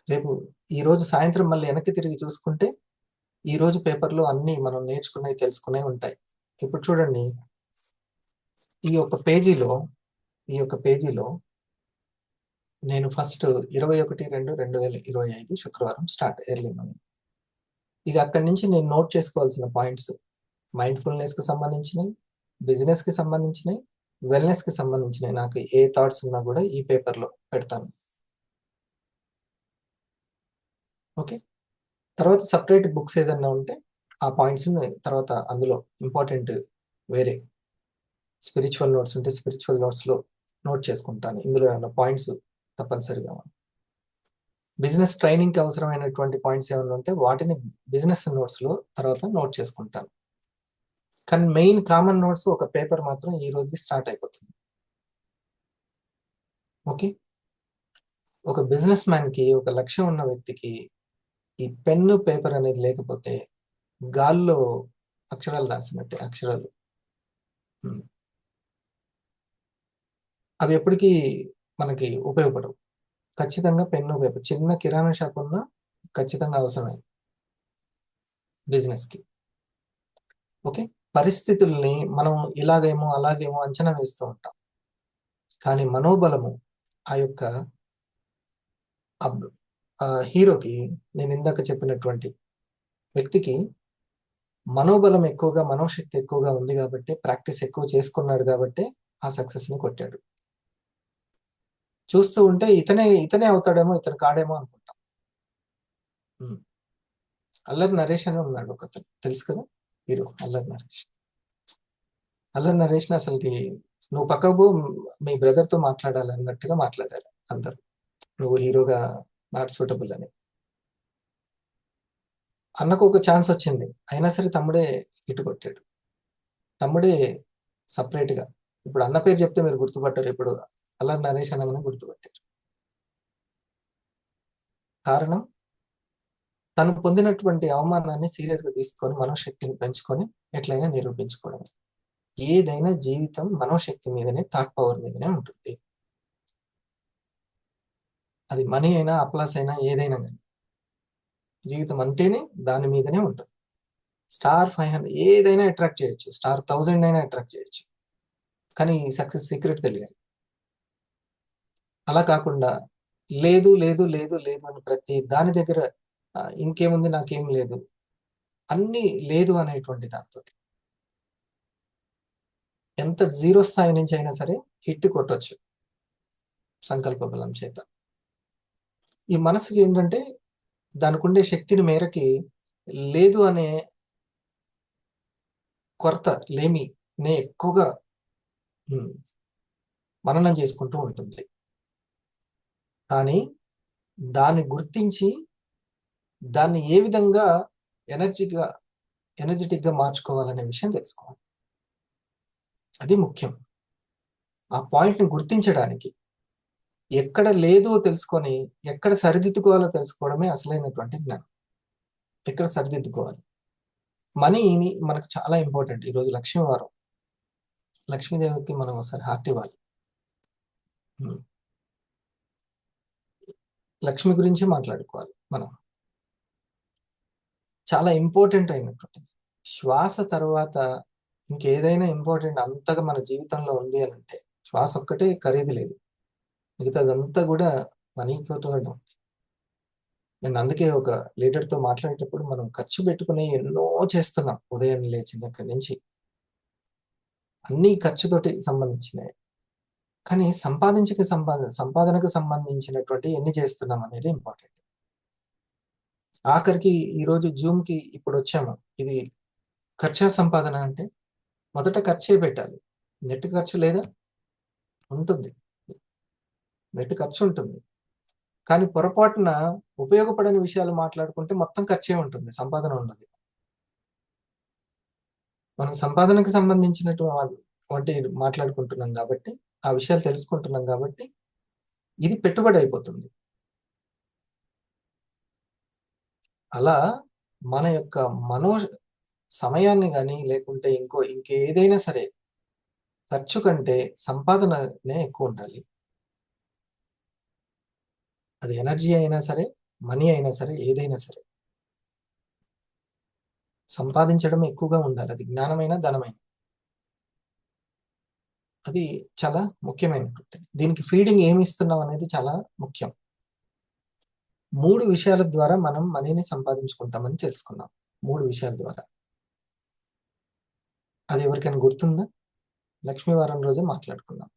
రేపు ఈరోజు సాయంత్రం మళ్ళీ వెనక్కి తిరిగి చూసుకుంటే ఈ రోజు పేపర్లో అన్నీ మనం నేర్చుకున్నవి తెలుసుకునేవి ఉంటాయి. ఇప్పుడు చూడండి, ఈ యొక్క పేజీలో ఈ యొక్క పేజీలో నేను ఫస్ట్ 21/2/2025 శుక్రవారం స్టార్ట్ ఎర్లీ మార్నింగ్. ఇక అక్కడి నుంచి నేను నోట్ చేసుకోవాల్సిన పాయింట్స్ మైండ్ఫుల్నెస్ కి సంబంధించినవి, బిజినెస్ కి సంబంధించినవి, వెల్నెస్ కి సంబంధించినవి. నాకు ఏ థాట్స్ ఉన్నా కూడా ఈ పేపర్లో పెడతాను. ఓకే. తర్వాత సపరేట్ బుక్స్ ఏదన్నా ఉంటే ఆ పాయింట్స్ తర్వాత అందులో ఇంపార్టెంట్ వేరే స్పిరిచువల్ నోట్స్ ఉంటే స్పిరిచువల్ నోట్స్లో నోట్ చేసుకుంటాను. ఇందులో ఏమైనా పాయింట్స్ తప్పనిసరిగా బిజినెస్ ట్రైనింగ్కి అవసరమైనటువంటి పాయింట్స్ ఏమైనా ఉంటే వాటిని బిజినెస్ నోట్స్లో తర్వాత నోట్ చేసుకుంటాను. కానీ మెయిన్ కామన్ నోట్స్ ఒక పేపర్ మాత్రం ఈ రోజు స్టార్ట్ అయిపోతుంది. ఓకే. ఒక బిజినెస్ మ్యాన్కి, ఒక లక్ష్యం ఉన్న వ్యక్తికి ఈ పెన్ను పేపర్ అనేది లేకపోతే గాల్లో అక్షరాలు రాసినట్టే అక్షరాలు. అవి ఎప్పటికీ మనకి ఉపయోగపడవు. ఖచ్చితంగా పెన్ను పేపర్, చిన్న కిరాణా షాప్ ఉన్నా ఖచ్చితంగా అవసరమే బిజినెస్కి. ఓకే. పరిస్థితుల్ని మనం ఇలాగేమో అలాగేమో అంచనా వేస్తూ ఉంటాం. కానీ మనోబలము ఆ యొక్క హీరోకి, నేను ఇందాక చెప్పినటువంటి వ్యక్తికి మనోబలం ఎక్కువగా, మనోశక్తి ఎక్కువగా ఉంది కాబట్టి, ప్రాక్టీస్ ఎక్కువ చేసుకున్నాడు కాబట్టి ఆ సక్సెస్ని కొట్టాడు. చూస్తూ ఉంటే ఇతనే అవుతాడేమో, ఇతను కాడేమో అనుకుంటాం. అల్లరి నరేష్ అని ఉన్నాడు ఒకతను, తెలుసు కదా, హీరో అల్లరి నరేష్. అల్లరి నరేష్ అసలుకి నువ్వు పక్కకు మీ బ్రదర్తో మాట్లాడాలన్నట్టుగా మాట్లాడారు అందరు, నువ్వు హీరోగా నాట్ సూటబుల్ అని. అన్నకు ఒక ఛాన్స్ వచ్చింది, అయినా సరే తమ్ముడే హిట్ కొట్టాడు. తమ్ముడే సపరేట్గా. ఇప్పుడు అన్న పేరు చెప్తే మీరు గుర్తుపట్టారు, ఇప్పుడు అల్లరి నరేష్ అనగానే గుర్తుపట్టారు. కారణం తను పొందినటువంటి అవమానాన్ని సీరియస్గా తీసుకొని మనోశక్తిని పెంచుకొని ఎట్లయినా నిరూపించుకోవడం. ఏదైనా జీవితం మనోశక్తి మీదనే, థాట్ పవర్ మీదనే ఉంటుంది. అది మనీ అయినా, అప్లాస్ అయినా, ఏదైనా కానీ జీవితం అంటేనే దాని మీదనే ఉంటుంది. స్టార్ 500 ఏదైనా అట్రాక్ట్ చేయొచ్చు, స్టార్ 1000 అయినా అట్రాక్ట్ చేయొచ్చు, కానీ సక్సెస్ సీక్రెట్ తెలియాలి. అలా కాకుండా లేదు లేదు లేదు లేదు అని ప్రతి దాని దగ్గర ఇంకేముంది, నాకేం లేదు, అన్నీ లేదు అనేటువంటి దాంతో ఎంత జీరో స్థాయి నుంచి అయినా సరే హిట్ కొట్టొచ్చు సంకల్ప బలం చేత. ఈ మనసుకి ఏంటంటే దానికి ఉండే శక్తిని మేరకి లేదు అనే కొరత, లేమినే ఎక్కువగా మననం చేసుకుంటూ ఉంటుంది. కానీ దాన్ని గుర్తించి దాన్ని ఏ విధంగా ఎనర్జెటిక్గా మార్చుకోవాలనే విషయం తెలుసుకోవాలి. అది ముఖ్యం. ఆ పాయింట్ని గుర్తించడానికి ఎక్కడ లేదో తెలుసుకొని ఎక్కడ సరిదిద్దుకోవాలో తెలుసుకోవడమే అసలైనటువంటి జ్ఞానం. ఎక్కడ సరిదిద్దుకోవాలి. మనీని మనకు చాలా ఇంపార్టెంట్. ఈరోజు లక్ష్మీవారం, లక్ష్మీదేవికి మనం ఒకసారి హార్ట్ ఇవ్వాలి. లక్ష్మి గురించి మాట్లాడుకోవాలి మనం. చాలా ఇంపార్టెంట్ అయినటువంటిది. శ్వాస తర్వాత ఇంకేదైనా ఇంపార్టెంట్ అంతగా మన జీవితంలో ఉంది అని అంటే శ్వాస ఒక్కటే ఖరీదు లేదు, మిగతాదంతా కూడా మనీతో ఉంది. నేను అందుకే ఒక లీడర్తో మాట్లాడేటప్పుడు మనం ఖర్చు పెట్టుకుని ఎన్నో చేస్తున్నాం, ఉదయం లేచినక్కడి నుంచి అన్ని ఖర్చుతోటి సంబంధించినవి. కానీ సంపాదనకు సంబంధించినటువంటి ఎన్ని చేస్తున్నాం అనేది ఇంపార్టెంట్. ఆఖరికి ఈరోజు జూమ్కి ఇప్పుడు వచ్చాము, ఇది ఖర్చా సంపాదన అంటే మొదట ఖర్చే పెట్టాలి. నెట్ ఖర్చు లేదా ఉంటుంది, నెట్ ఖర్చు ఉంటుంది, కానీ పొరపాటున ఉపయోగపడని విషయాలు మాట్లాడుకుంటే మొత్తం ఖర్చే ఉంటుంది, సంపాదన ఉండదు. మనం సంపాదనకు సంబంధించినటువంటి మాట్లాడుకుంటున్నాం కాబట్టి, ఆ విషయాలు తెలుసుకుంటున్నాం కాబట్టి ఇది పెట్టుబడి అయిపోతుంది. అలా మన యొక్క సమయాన్ని కానీ లేకుంటే ఇంకేదైనా సరే ఖర్చు కంటే సంపాదననే ఎక్కువ ఉండాలి. అది ఎనర్జీ అయినా సరే, మనీ అయినా సరే, ఏదైనా సరే సంపాదించడం ఎక్కువగా ఉండాలి. అది జ్ఞానమైనా, ధనమైనా. అది చాలా ముఖ్యమైనటువంటిది. దీనికి ఫీడింగ్ ఏమి ఇస్తున్నాం అనేది చాలా ముఖ్యం. 3 విషయాల ద్వారా మనం మనీని సంపాదించుకుంటామని తెలుసుకున్నాం. 3 విషయాల ద్వారా. అది ఎవరికైనా గుర్తుందా? లక్ష్మీవారం రోజే మాట్లాడుకున్నాం.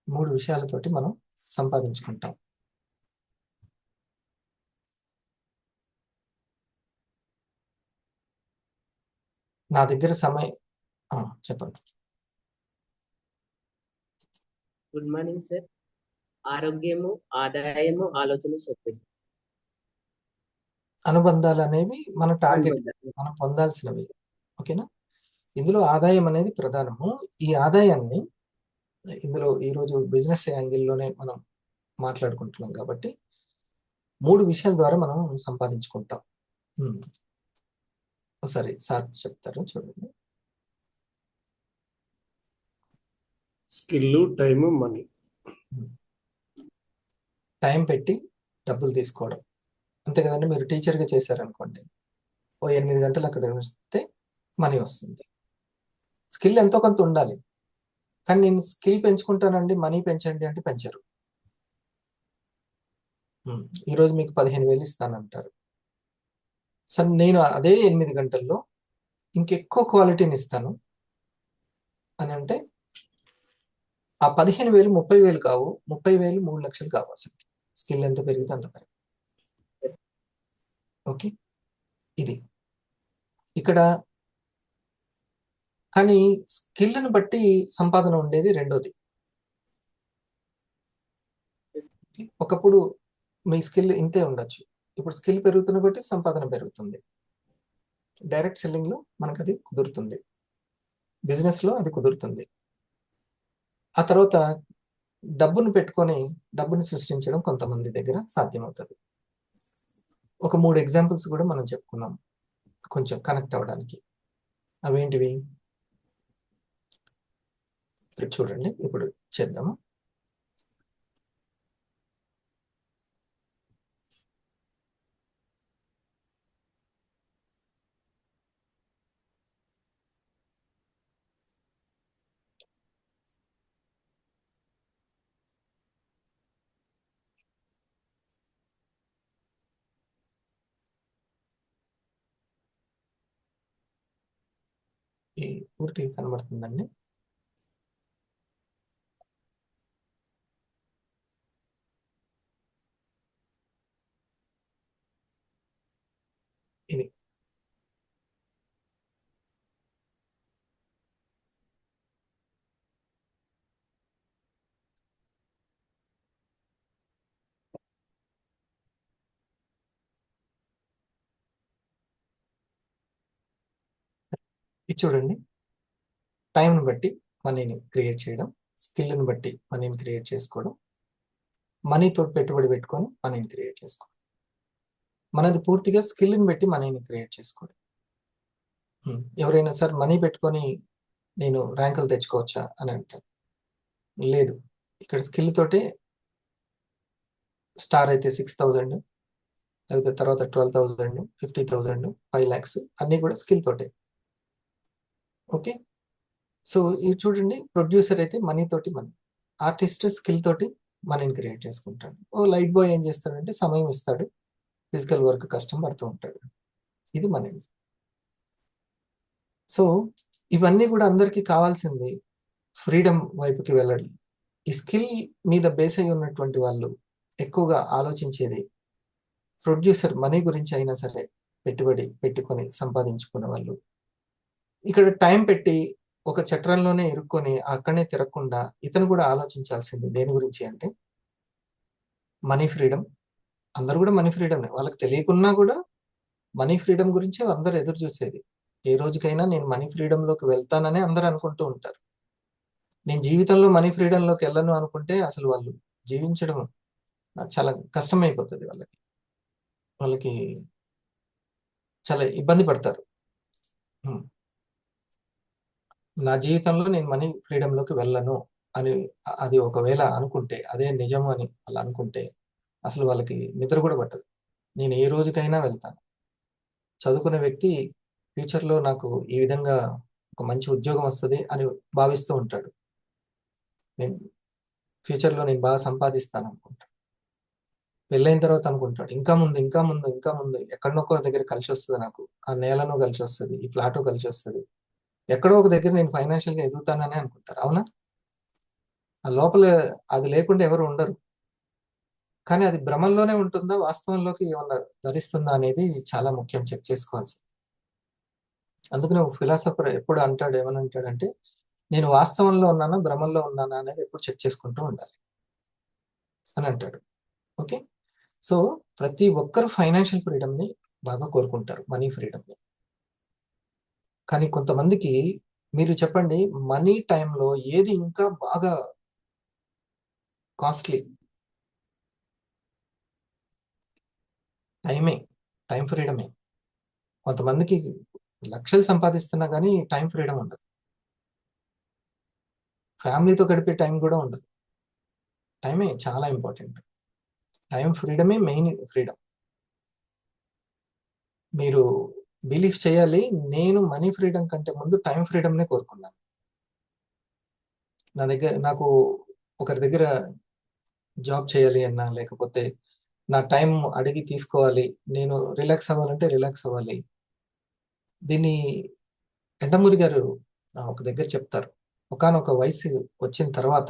3 విషయాలతోటి మనం సంపాదించుకుంటాం. నా దగ్గర చెప్పండి. Good morning sir. ఆరోగ్యము, ఆదాయము, ఆలోచన శక్తి. అనుబంధాలు అనేవి మన టార్గెట్, మనం పొందాల్సినవి. ఓకేనా? ఇందులో ఆదాయం అనేది ప్రధానము. ఈ ఆదాయాన్ని ఇందులో ఈరోజు బిజినెస్ యాంగిల్లోనే మనం మాట్లాడుకుంటున్నాం కాబట్టి 3 విషయాల ద్వారా మనం సంపాదించుకుంటాం. ఒకసారి సార్ చెప్తారు చూడండి. Skill, time, money. టైం పెట్టి డబ్బులు తీసుకోవడం అంతే కదండి. మీరు టీచర్గా చేశారనుకోండి, ఓ 8 గంటలు అక్కడ ఉంటే మనీ వస్తుంది. స్కిల్ ఎంతో కొంత ఉండాలి. కానీ నేను స్కిల్ పెంచుకుంటానండి, మనీ పెంచండి అంటే పెంచరు. ఈరోజు మీకు 15,000 ఇస్తానంటారు. సరే, నేను అదే 8 గంటల్లో ఇంకెక్కువ క్వాలిటీని ఇస్తాను అని అంటే ఆ 15,000 30,000 కావు, 30,000 3 లక్షలు కావు. అసలు స్కిల్ ఎంత పెరిగితే అంత పెరిగి. ఓకే, ఇది ఇక్కడ. కానీ స్కిల్ని బట్టి సంపాదన ఉండేది రెండోది. ఒకప్పుడు మీ స్కిల్ ఇంతే ఉండొచ్చు, ఇప్పుడు స్కిల్ పెరుగుతున్న బట్టి సంపాదన పెరుగుతుంది. డైరెక్ట్ సెల్లింగ్ లో మనకు అది కుదురుతుంది, బిజినెస్ లో అది కుదురుతుంది. ఆ తర్వాత డబ్బును పెట్టుకొని డబ్బుని సృష్టించడం కొంతమంది దగ్గర సాధ్యమవుతుంది. ఒక 3 ఎగ్జాంపుల్స్ కూడా మనం చెప్పుకున్నాం కొంచెం కనెక్ట్ అవ్వడానికి. అవేంటివి ఇక్కడ చూడండి, ఇప్పుడు చేద్దాము. ఈ పూర్తిగా కనబడుతుందండి. ఇది చూడండి, టైంని బట్టి మనీని క్రియేట్ చేయడం, స్కిల్ని బట్టి మనీని క్రియేట్ చేసుకోవడం, మనీతో పెట్టుబడి పెట్టుకొని మనీని క్రియేట్ చేసుకోవడం. మనది పూర్తిగా స్కిల్ని బట్టి మనీని క్రియేట్ చేసుకోవడం. ఎవరైనా సార్ మనీ పెట్టుకొని నేను ర్యాంకులు తెచ్చుకోవచ్చా అని అంటారు. లేదు, ఇక్కడ స్కిల్ తోటే. స్టార్ అయితే 6,000, లేకపోతే తర్వాత 12,000, 50,000, 5 lakhs అన్నీ కూడా స్కిల్ తోటే. ఓకే, సో ఇది చూడండి, ప్రొడ్యూసర్ అయితే మనీ తోటి, మనీ ఆర్టిస్ట్ స్కిల్ తోటి మనీని క్రియేట్ చేసుకుంటాడు. ఓ లైట్ బాయ్ ఏం చేస్తాడంటే సమయం ఇస్తాడు, ఫిజికల్ వర్క్ కష్టం పడుతూ ఉంటాడు. ఇది మనీ. సో ఇవన్నీ కూడా అందరికీ కావాల్సింది ఫ్రీడమ్ వైపుకి వెళ్ళాలి. ఈ స్కిల్ మీద బేస్ అయి ఉన్నటువంటి వాళ్ళు ఎక్కువగా ఆలోచించేది ప్రొడ్యూసర్ మనీ గురించి అయినా సరే, పెట్టుబడి పెట్టుకొని సంపాదించుకునే వాళ్ళు. ఇక్కడ టైం పెట్టి ఒక చట్రంలోనే ఇరుక్కొని అక్కడనే తిరగకుండా ఇతను కూడా ఆలోచించాల్సింది దేని గురించి అంటే మనీ ఫ్రీడమ్. అందరూ కూడా మనీ ఫ్రీడమ్, వాళ్ళకి తెలియకున్నా కూడా మనీ ఫ్రీడమ్ గురించి అందరూ ఎదురు చూసేది. ఏ రోజుకైనా నేను మనీ ఫ్రీడమ్లోకి వెళ్తానని అందరూ అనుకుంటూ ఉంటారు. నేను జీవితంలో మనీ ఫ్రీడమ్లోకి వెళ్ళను అనుకుంటే అసలు వాళ్ళు జీవించడం చాలా కష్టమైపోతుంది. వాళ్ళకి చాలా ఇబ్బంది పడతారు. నా జీవితంలో నేను మనీ ఫ్రీడమ్లోకి వెళ్ళను అని అది ఒకవేళ అనుకుంటే, అదే నిజం అని వాళ్ళు అనుకుంటే అసలు వాళ్ళకి నిద్ర కూడా పట్టదు. నేను ఏ రోజుకైనా వెళ్తాను. చదువుకునే వ్యక్తి ఫ్యూచర్‌లో నాకు ఈ విధంగా ఒక మంచి ఉద్యోగం వస్తది అని భావిస్తూ ఉంటాడు. నేను ఫ్యూచర్‌లో నేను బాగా సంపాదిస్తాననుకుంటాడు. పెళ్ళైన తర్వాత అనుకుంటాడు. ఇంకా ముందు, ఇంకా ముందు, ఇంకా ముందు ఎక్కడనో ఒక దగ్గర కలిసొస్తది నాకు. ఆ నేలను కలిసొస్తది. ఈ ఫ్లాటు కలిసొస్తది. ఎక్కడో ఒక దగ్గర నేను ఫైనాన్షియల్‌గా ఎదుగుతాననే అనుకుంటారు. అవునా? ఆ లోపల అది లేకుండా ఎవరు ఉండరు. కానీ అది భ్రమల్లోనే ఉంటుందా? వాస్తవంలోకి ఏమన్నా ధరిస్తుందా అనేది చాలా ముఖ్యం చెక్ చేసుకోవాల్సింది. అందుకనే ఒక ఫిలాసఫర్ ఎప్పుడు అంటాడు ఏమనంటాడంటే, నేను వాస్తవంలో ఉన్నానా? భ్రమల్లో ఉన్నానా? అనేది ఎప్పుడు చెక్ చేసుకుంటూ ఉండాలి అని అంటాడు. ఓకే. సో, ప్రతి ఒక్కరు ఫైనాన్షియల్ ఫ్రీడమ్‌ని బాగా కోరుకుంటారు. మనీ ఫ్రీడమ్‌ని. కానీ కొంతమందికి మీరు చెప్పండి మనీ టైమ్‌లో ఏది ఇంకా బాగా కాస్ట్‌లీ? టైమే. టైమ్ ఫ్రీడమే. కొంతమందికి లక్షలు సంపాదిస్తున్నా గానీ టైమ్ ఫ్రీడమ్ ఉండదు. ఫ్యామిలీతో గడిపే టైం గూడా ఉండదు. టైమే చాలా ఇంపార్టెంట్. టైమ్ ఫ్రీడమే మెయిన్ ఫ్రీడమ్. మీరు బిలీవ్ చేయాలి. నేను మనీ ఫ్రీడమ్ కంటే ముందు టైమ్ ఫ్రీడమ్‌నే కోరుకున్నాను. నాకు ఒకరి దగ్గర జాబ్ చేయాలి అన్నా, లేకపోతే నా టైం అడిగి తీసుకోవాలి. నేను రిలాక్స్ అవ్వాలంటే రిలాక్స్ అవ్వాలి. దీన్ని ఎండమూరి గారు ఒక దగ్గర చెప్తారు. ఒకానొక వయసు వచ్చిన తర్వాత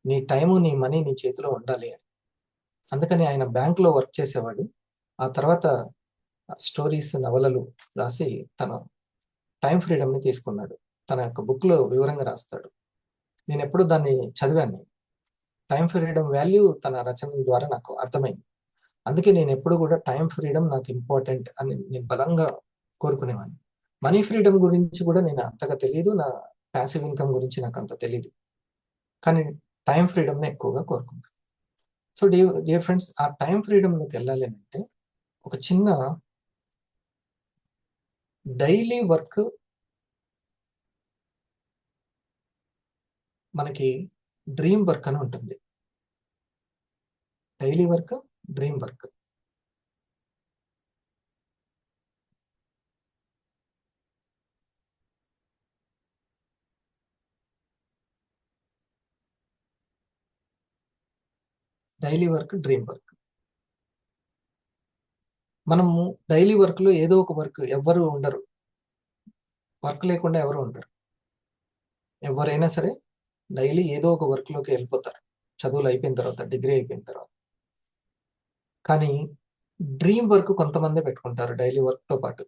నీ టైము, నీ మనీ నీ చేతిలో ఉండాలి అని. అందుకని ఆయన బ్యాంక్‌లో వర్క్ చేసేవాడు. ఆ తర్వాత స్టోరీస్, నవలలు రాసి తన టైమ్ ఫ్రీడమ్‌ని తీసుకున్నాడు. తన యొక్క బుక్‌లో వివరంగా రాస్తాడు. నేనెప్పుడూ దాన్ని చదివాను. టైమ్ ఫ్రీడమ్ వాల్యూ తన రచనల ద్వారా నాకు అర్థమైంది. అందుకే నేనెప్పుడు గూడా టైమ్ ఫ్రీడమ్ నాకు ఇంపార్టెంట్ అని నేను బలంగా కోరుకునేవాడిని. మనీ ఫ్రీడమ్ గురించి గూడా నేను అంతగా తెలీదు. నా పాసివ్ ఇన్‌కమ్ గురించి నాకంత తెలీదు. కానీ టైమ్ ఫ్రీడమ్‌నే ఎక్కువగా కోరుకుంటాను. సో, డియర్ ఫ్రెండ్స్ ఆ టైమ్ ఫ్రీడమ్‌లోకెళ్ళాలి అనంటే ఒక చిన్న డైలీ వర్క్ మనకి డ్రీమ్ వర్క్ అని ఉంటుంది. Daily work, dream work. Daily work, dream work. మనము డైలీ వర్క్‌లో ఏదో ఒక వర్క్ ఎవ్వరు ఉండరు. వర్క్ లేకుండా ఎవరు ఉండరు. ఎవరైనా సరే డైలీ ఏదో ఒక వర్క్‌లోకి ఎళ్ళిపోతారు. చదువులు అయిపోయిన తర్వాత, డిగ్రీ అయిపోయిన తర్వాత. కానీ డ్రీమ్ వర్క్ కొంతమందే పెట్టుకుంటారు డైలీ వర్క్‌తో పాటు.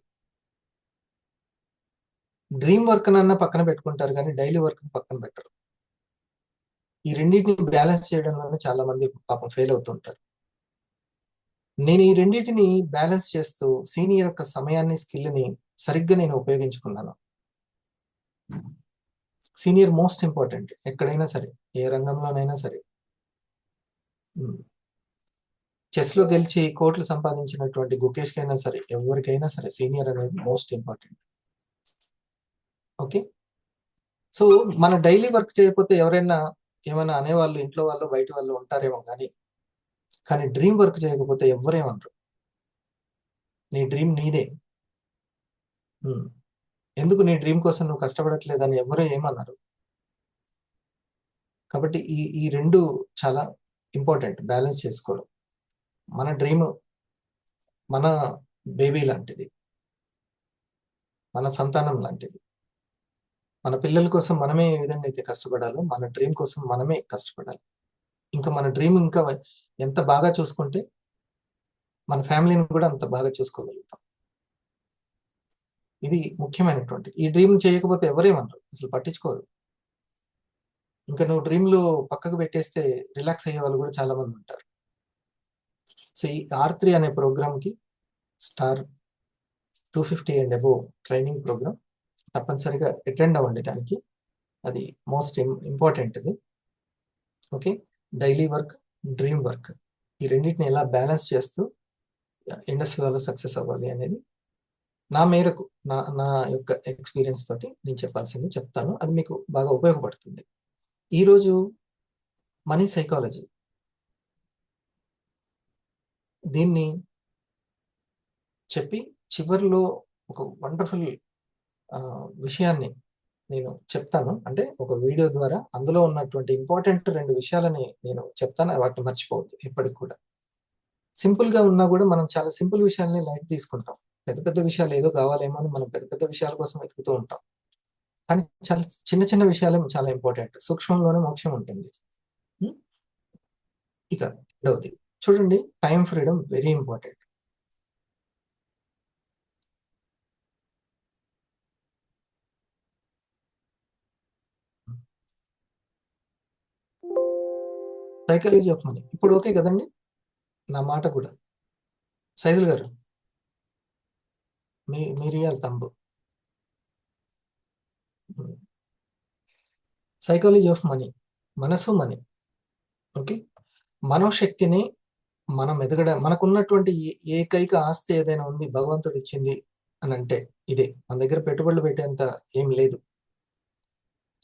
డ్రీమ్ వర్క్‌నన్నా పక్కన పెట్టుకుంటారు గానీ డైలీ వర్క్‌ని పక్కన పెట్టరు. ఈ రెండిటిని బ్యాలెన్స్ చేయడంలోనే చాలా మంది పాపం ఫెయిల్ అవుతూ ఉంటారు. నేను ఈ రెండిటిని బ్యాలెన్స్ చేస్తూ సీనియర్ యొక్క సమయాన్ని, స్కిల్‌ని సరిగ్గా నేను ఉపయోగించుకున్నాను. సీనియర్ మోస్ట్ ఇంపార్టెంట్ ఎక్కడైనా సరే, ఏ రంగంలోనైనా సరే. హ్మ్. చెస్‌లో గెలిచి కోట్లు సంపాదించినటువంటి గుకేష్‌కైనా సరే, ఎవరికైనా సరే సీనియర్ అనేది మోస్ట్ ఇంపార్టెంట్. ఓకే. సో, మన డైలీ వర్క్ చేయకపోతే ఎవరైనా ఏమైనా అనేవాళ్ళు ఇంట్లో వాళ్ళు, బయట వాళ్ళు ఉంటారేమో కానీ డ్రీమ్ వర్క్ చేయకపోతే ఎవ్వరేమనరు. నీ డ్రీమ్ నీదే. హ్మ్. ఎందుకు నీ డ్రీమ్ కోసం నువ్వు కష్టపడట్లేదని ఎవ్వరు ఏమనరు. కాబట్టి ఈ 2 చాలా ఇంపార్టెంట్ బ్యాలెన్స్ చేసుకోవడం. మన డ్రీమ్ మన బేబీ లాంటిది. మన సంతానం లాంటిది. మన పిల్లల కోసం మనమే ఏ విధంగా అయితే కష్టపడాలో, మన డ్రీమ్ కోసం మనమే కష్టపడాలి. ఇంకా మన డ్రీమ్ ఇంకా ఎంత బాగా చూసుకుంటే, మన ఫ్యామిలీని కూడా అంత బాగా చూసుకోగలుగుతాం. ఇది ముఖ్యమైనటువంటిది. ఈ డ్రీమ్ చేయకపోతే ఎవరేమనరు. అసలు పట్టించుకోరు. ఇంకా నువ్వు డ్రీమ్‌లు పక్కకు పెట్టేస్తే రిలాక్స్ అయ్యేవాళ్ళు కూడా చాలా మందుంటారు. సో, ఈ R3 అనే ప్రోగ్రామ్‌కి star 250 and above training program తప్పనిసరిగా అటెండ్ అవ్వండి దానికి. అది మోస్ట్ ఇంపార్టెంట్‌ది. Okay. Daily work, dream work. ఈ రెండిటిని ఎలా బ్యాలెన్స్ చేస్తూ ఇండస్ట్రీలో సక్సెస్ అవ్వాలి అనేది నా మేరకు నా నా యొక్క ఎక్స్‌పీరియన్స్ తోటి నేను చెప్పాల్సింది చెప్తాను. అది మీకు బాగా ఉపయోగపడుతుంది. ఈరోజు మనీ సైకాలజీ దీన్ని చెప్పి చివరిలో ఒక వండర్ఫుల్ విషయాన్ని నేను చెప్తాను. అంటే ఒక వీడియో ద్వారా అందులో ఉన్నటువంటి ఇంపార్టెంట్ 2 విషయాలని నేను చెప్తాను. వాటిని మర్చిపోవద్దు ఎప్పటికి కూడా. సింపుల్‌గా ఉన్నా కూడా మనం చాలా సింపుల్ విషయాల్ని లైట్ తీసుకుంటాం. పెద్ద పెద్ద విషయాలు ఏదో కావాలేమో అని మనం పెద్ద పెద్ద విషయాల కోసం వెతుకుతూ ఉంటాం. కానీ చాలా చిన్న చిన్న విషయాలే చాలా ఇంపార్టెంట్. సూక్ష్మంలోనే మోక్షం ఉంటుంది. హ్మ్. ఇక రెండవది చూడండి, time freedom very important. Psychology of money. ఇప్పుడు ఓకే కదండి నా మాట కూడా. సైదుల్ గారు మీరు ఇయ్యాలి తంబు. సైకాలజీ ఆఫ్ మనీ, మనసు మనీ. ఓకే, మనోశక్తిని మనం మనకున్నటువంటి ఏకైక ఆస్తి ఏదైనా ఉంది భగవంతుడు ఇచ్చింది అని అంటే ఇదే. మన దగ్గర పెట్టుబడులు పెట్టేంత ఏం లేదు.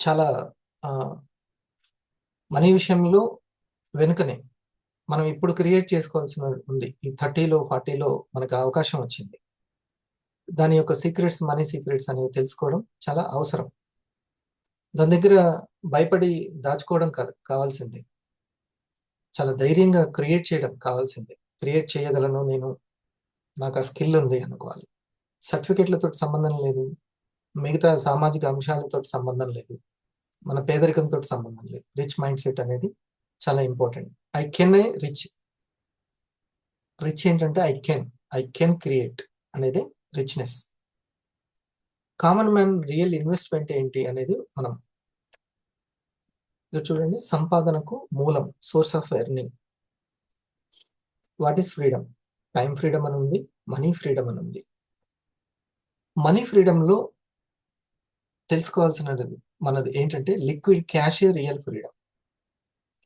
చాలా మనీ విషయంలో వెనుకనే. మనం ఇప్పుడు క్రియేట్ చేసుకోవాల్సిన ఉంది. ఈ 30లో 40లో మనకు అవకాశం వచ్చింది. దాని యొక్క సీక్రెట్స్, మనీ సీక్రెట్స్ అనేవి తెలుసుకోవడం చాలా అవసరం. దాని దగ్గర భయపడి దాచుకోవడం కాదు కావాల్సింది, చాలా ధైర్యంగా క్రియేట్ చేయడం కావాల్సింది. క్రియేట్ చేయగలను నేను, నాకు ఆ స్కిల్ ఉంది అనుకోవాలి. సర్టిఫికెట్లతో సంబంధం లేదు, మిగతా సామాజిక అంశాలతో సంబంధం లేదు, మన పేదరికంతో సంబంధం లేదు. రిచ్ మైండ్ సెట్ అనేది చాలా ఇంపార్టెంట్. ఐ కెన్ రిచ్ ఏంటంటే ఐ కెన్ క్రియేట్ అనేది richness. Common man real investment ఏంటి అనేది మనం చూడండి. సంపాదనకు మూలం, source of earning. What is freedom? Time freedom అని ఉంది, మనీ ఫ్రీడమ్ అని ఉంది. మనీ ఫ్రీడమ్లో తెలుసుకోవాల్సినది మనది ఏంటంటే లిక్విడ్ క్యాషే రియల్ ఫ్రీడమ్.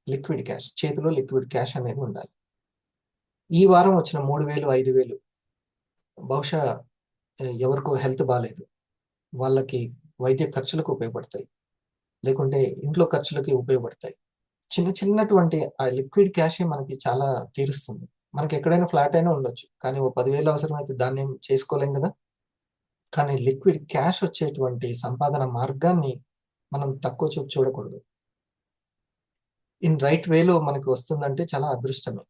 లిక్విడ్ క్యాష్, చేతిలో లిక్విడ్ క్యాష్ అనేది ఉండాలి. ఈ వారం వచ్చిన 3,000 5,000 బహుశా ఎవరికో హెల్త్ బాగాలేదు, వాళ్ళకి వైద్య ఖర్చులకు ఉపయోగపడతాయి, లేకుంటే ఇంట్లో ఖర్చులకి ఉపయోగపడతాయి. చిన్నటువంటి ఆ లిక్విడ్ క్యాషే మనకి చాలా తీరుస్తుంది. మనకి ఎక్కడైనా ఫ్లాట్ అయినా ఉండొచ్చు, కానీ ఓ 10,000 అవసరమైతే దాన్ని ఏం చేసుకోలేం కదా. కానీ లిక్విడ్ క్యాష్ వచ్చేటువంటి సంపాదన మార్గాన్ని మనం తక్కువ చూపు చూడకూడదు. ఇన్ రైట్ వేలో మనకి వస్తుందంటే చాలా అదృష్టమే.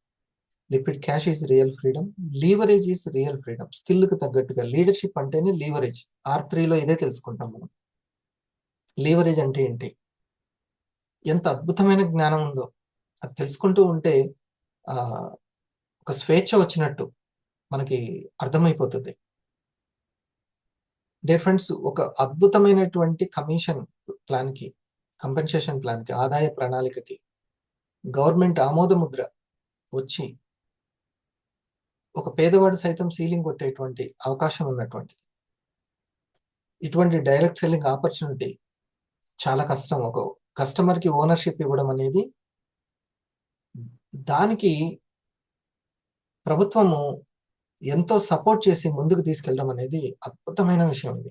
Liquid cash is real freedom. Leverage is real freedom. స్కిల్కి తగ్గట్టుగా లీడర్షిప్ అంటేనే లీవరేజ్. R3లో ఇదే తెలుసుకుంటాం మనం. లీవరేజ్ అంటే ఏంటి, ఎంత అద్భుతమైన జ్ఞానం ఉందో అది తెలుసుకుంటూ ఉంటే ఒక స్వేచ్ఛ వచ్చినట్టు మనకి అర్థమైపోతుంది. డియర్ ఫ్రెండ్స్, ఒక అద్భుతమైనటువంటి కంపెన్సేషన్ ప్లాన్కి, ఆదాయ ప్రణాళికకి గవర్నమెంట్ ఆమోద ముద్ర వచ్చి ఒక పేదవాడు సైతం సీలింగ్ కొట్టేటువంటి అవకాశం ఉన్నటువంటిది. ఇటువంటి డైరెక్ట్ సెల్లింగ్ ఆపర్చునిటీ చాలా కష్టం. ఒక కస్టమర్కి ఓనర్షిప్ ఇవ్వడం అనేది, దానికి ప్రభుత్వము ఎంతో సపోర్ట్ చేసి ముందుకు తీసుకెళ్ళడం అనేది అద్భుతమైన విషయం. ఇది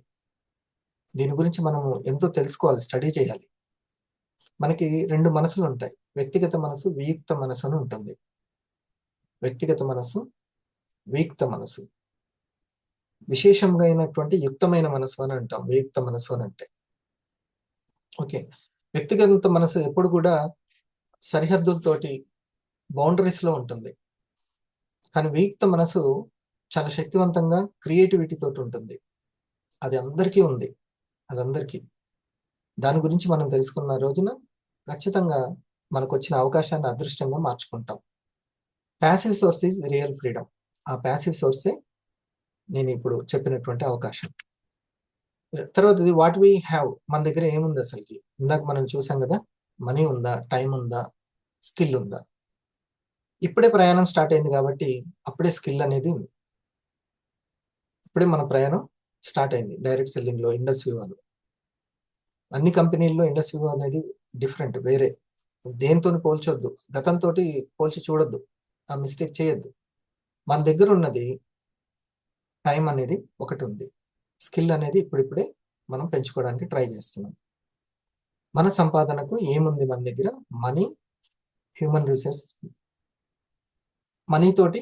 దీని గురించి మనము ఎంతో తెలుసుకోవాలి, స్టడీ చేయాలి. మనకి 2 మనసులు ఉంటాయి. వ్యక్తిగత మనసు, వియుక్త మనసు అని ఉంటుంది. వ్యక్తిగత మనసు, వియుక్త మనసు. విశేషంగా అయినటువంటి యుక్తమైన మనసు అని అంటాం, వియుక్త మనసు అని అంటే. ఓకే, వ్యక్తిగత మనసు ఎప్పుడు కూడా సరిహద్దులతోటి, బౌండరీస్ లో ఉంటుంది. కానీ వియుక్త మనసు చాలా శక్తివంతంగా క్రియేటివిటీ తోటి ఉంటుంది. అది అందరికీ ఉంది, అది అందరికీ. దాని గురించి మనం తెలుసుకున్న రోజున ఖచ్చితంగా మనకు వచ్చిన అవకాశాన్ని అదృష్టంగా మార్చుకుంటాం. Passive source is real freedom. ఆ ప్యాసివ్ సోర్సే నేను ఇప్పుడు చెప్పినటువంటి అవకాశం. తర్వాత ఇది వాట్ వీ హ్యావ్, మన దగ్గర ఏముంది అసలుకి. ఇందాక మనం చూసాం కదా, మనీ ఉందా, టైం ఉందా, స్కిల్ ఉందా. ఇప్పుడే ప్రయాణం స్టార్ట్ అయింది కాబట్టి అప్పుడే స్కిల్ అనేది ఉంది. ఇప్పుడే మన ప్రయాణం స్టార్ట్ అయింది డైరెక్ట్ సెల్లింగ్ లో. ఇండస్ట్రీ వాళ్ళు, అన్ని కంపెనీల్లో ఇండస్ట్రీ అనేది డిఫరెంట్, వేరే. దేంతో పోల్చొద్దు, గతంతో పోల్చి చూడొద్దు, ఆ మిస్టేక్ చేయొద్దు. మన దగ్గర ఉన్నది టైం అనేది ఒకటి ఉంది, స్కిల్ అనేది ఇప్పుడిప్పుడే మనం పెంచుకోవడానికి ట్రై చేస్తున్నాం. మన సంపాదనకు ఏముంది మన దగ్గర? Money, human resource. మనీ తోటి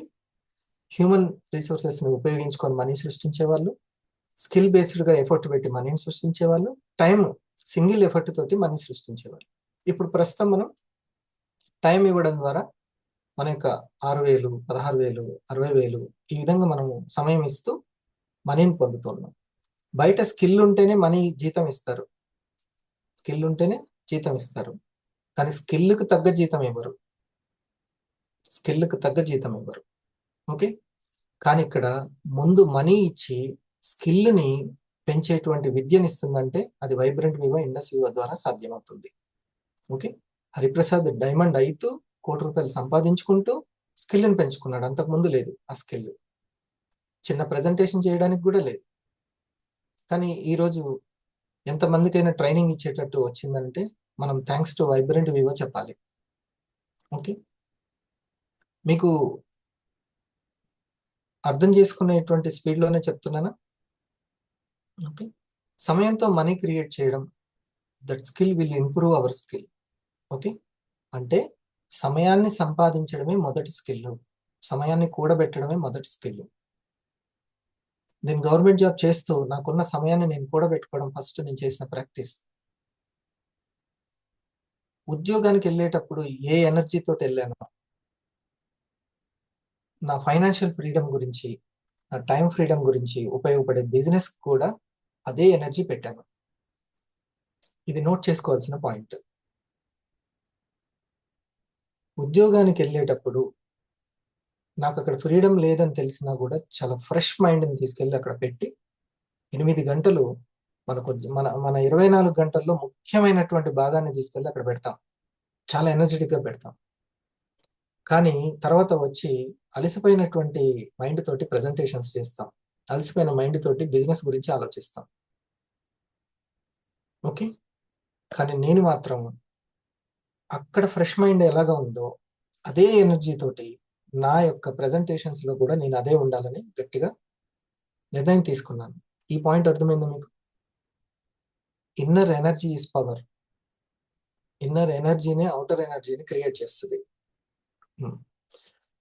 హ్యూమన్ రిసోర్సెస్ని ఉపయోగించుకొని మనీ సృష్టించే వాళ్ళు, స్కిల్ బేస్డ్గా ఎఫర్ట్ పెట్టి మనీని సృష్టించే వాళ్ళు, టైం సింగిల్ ఎఫర్ట్ తోటి మనీ సృష్టించేవాళ్ళు. ఇప్పుడు ప్రస్తుతం మనం టైం ఇవ్వడం ద్వారా మన యొక్క 6,000, 16,000, 60,000 ఈ విధంగా మనము సమయం ఇస్తూ మనీని పొందుతున్నాం. బయట స్కిల్ ఉంటేనే మనీ జీతం ఇస్తారు, స్కిల్ ఉంటేనే జీతం ఇస్తారు, కానీ స్కిల్కి తగ్గ జీతం ఇవ్వరు, స్కిల్కి తగ్గ జీతం ఇవ్వరు. ఓకే, కానీ ఇక్కడ ముందు మనీ ఇచ్చి స్కిల్ని పెంచేటువంటి విద్యని ఇస్తుందంటే అది వైబ్రెంట్ వివో ఇండస్ వివో ద్వారా సాధ్యమవుతుంది. ఓకే, హరిప్రసాద్ డైమండ్ అయితూ ₹1,00,00,000 సంపాదించుకుంటూ స్కిల్ని పెంచుకున్నాడు. అంతకుముందు లేదు ఆ స్కిల్, చిన్న ప్రజెంటేషన్ చేయడానికి కూడా లేదు. కానీ ఈరోజు ఎంతమందికైనా ట్రైనింగ్ ఇచ్చేటట్టు వచ్చిందంటే మనం థ్యాంక్స్ టు వైబ్రెంట్ వివో చెప్పాలి. ఓకే, మీకు అర్థం చేసుకునేటువంటి స్పీడ్లోనే చెప్తున్నానా? ఓకే, సమయంతో మనీ క్రియేట్ చేయడం, that skill will improve our skill. Okay, అంటే సమయాన్ని సంపాదించడమే మొదటి స్కిల్, సమయాన్ని కూడబెట్టడమే మొదటి స్కిల్. నేను గవర్నమెంట్ జాబ్ చేస్తూ నాకున్న సమయాన్ని నేను కూడబెట్టుకోవడం ఫస్ట్ నేను చేసిన ప్రాక్టీస్. ఉద్యోగానికి వెళ్ళేటప్పుడు ఏ ఎనర్జీ తోటి వెళ్ళాను, నా ఫైనాన్షియల్ ఫ్రీడమ్ గురించి, నా టైం ఫ్రీడమ్ గురించి ఉపయోగపడే బిజినెస్ కూడా అదే ఎనర్జీ పెట్టాను. ఇది నోట్ చేసుకోవాల్సిన పాయింట్. ఉద్యోగానికి వెళ్ళేటప్పుడు నాకు అక్కడ ఫ్రీడమ్ లేదని తెలిసినా కూడా చాలా ఫ్రెష్ మైండ్ని తీసుకెళ్ళి అక్కడ పెట్టి 8 గంటలు మనకు మన 24 గంటల్లో ముఖ్యమైనటువంటి భాగాన్ని తీసుకెళ్ళి అక్కడ పెడతాం, చాలా ఎనర్జెటిక్గా పెడతాం. కానీ తర్వాత వచ్చి అలసిపోయినటువంటి మైండ్ తోటి ప్రజెంటేషన్స్ చేస్తాం, అలసిపోయిన మైండ్ తోటి బిజినెస్ గురించి ఆలోచిస్తాం. ఓకే, కానీ నేను మాత్రం అక్కడ ఫ్రెష్ మైండ్ ఎలాగా ఉందో అదే ఎనర్జీ తోటి నా యొక్క ప్రజెంటేషన్స్ లో కూడా నేను అదే ఉండాలని గట్టిగా నిర్ణయం తీసుకున్నాను. ఈ పాయింట్ అర్థమైందా మీకు? Inner energy is power. Inner ఎనర్జీనే అవుటర్ ఎనర్జీని క్రియేట్ చేస్తుంది.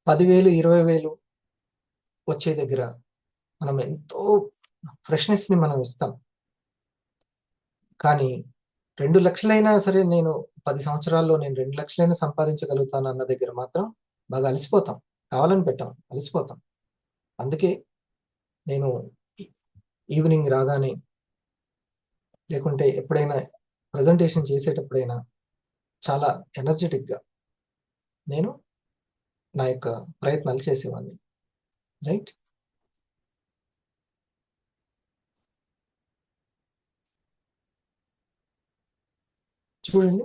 10,000, 20,000 వచ్చే దగ్గర మనం ఎంతో ఫ్రెష్నెస్ ని మనం ఇస్తాం. కానీ 2 లక్షలైనా సరే నేను 10 సంవత్సరాల్లో నేను 2 లక్షలైనా సంపాదించగలుగుతాను అన్న దగ్గర మాత్రం బాగా అలసిపోతాం, కావాలని పెట్టాం, అలసిపోతాం. అందుకే నేను ఈవినింగ్ రాగానే లేకుంటే ఎప్పుడైనా ప్రజెంటేషన్ చేసేటప్పుడైనా చాలా ఎనర్జెటిక్గా నేను నా యొక్క ప్రయత్నాలు చేసేవాడిని. రైట్, చూడండి.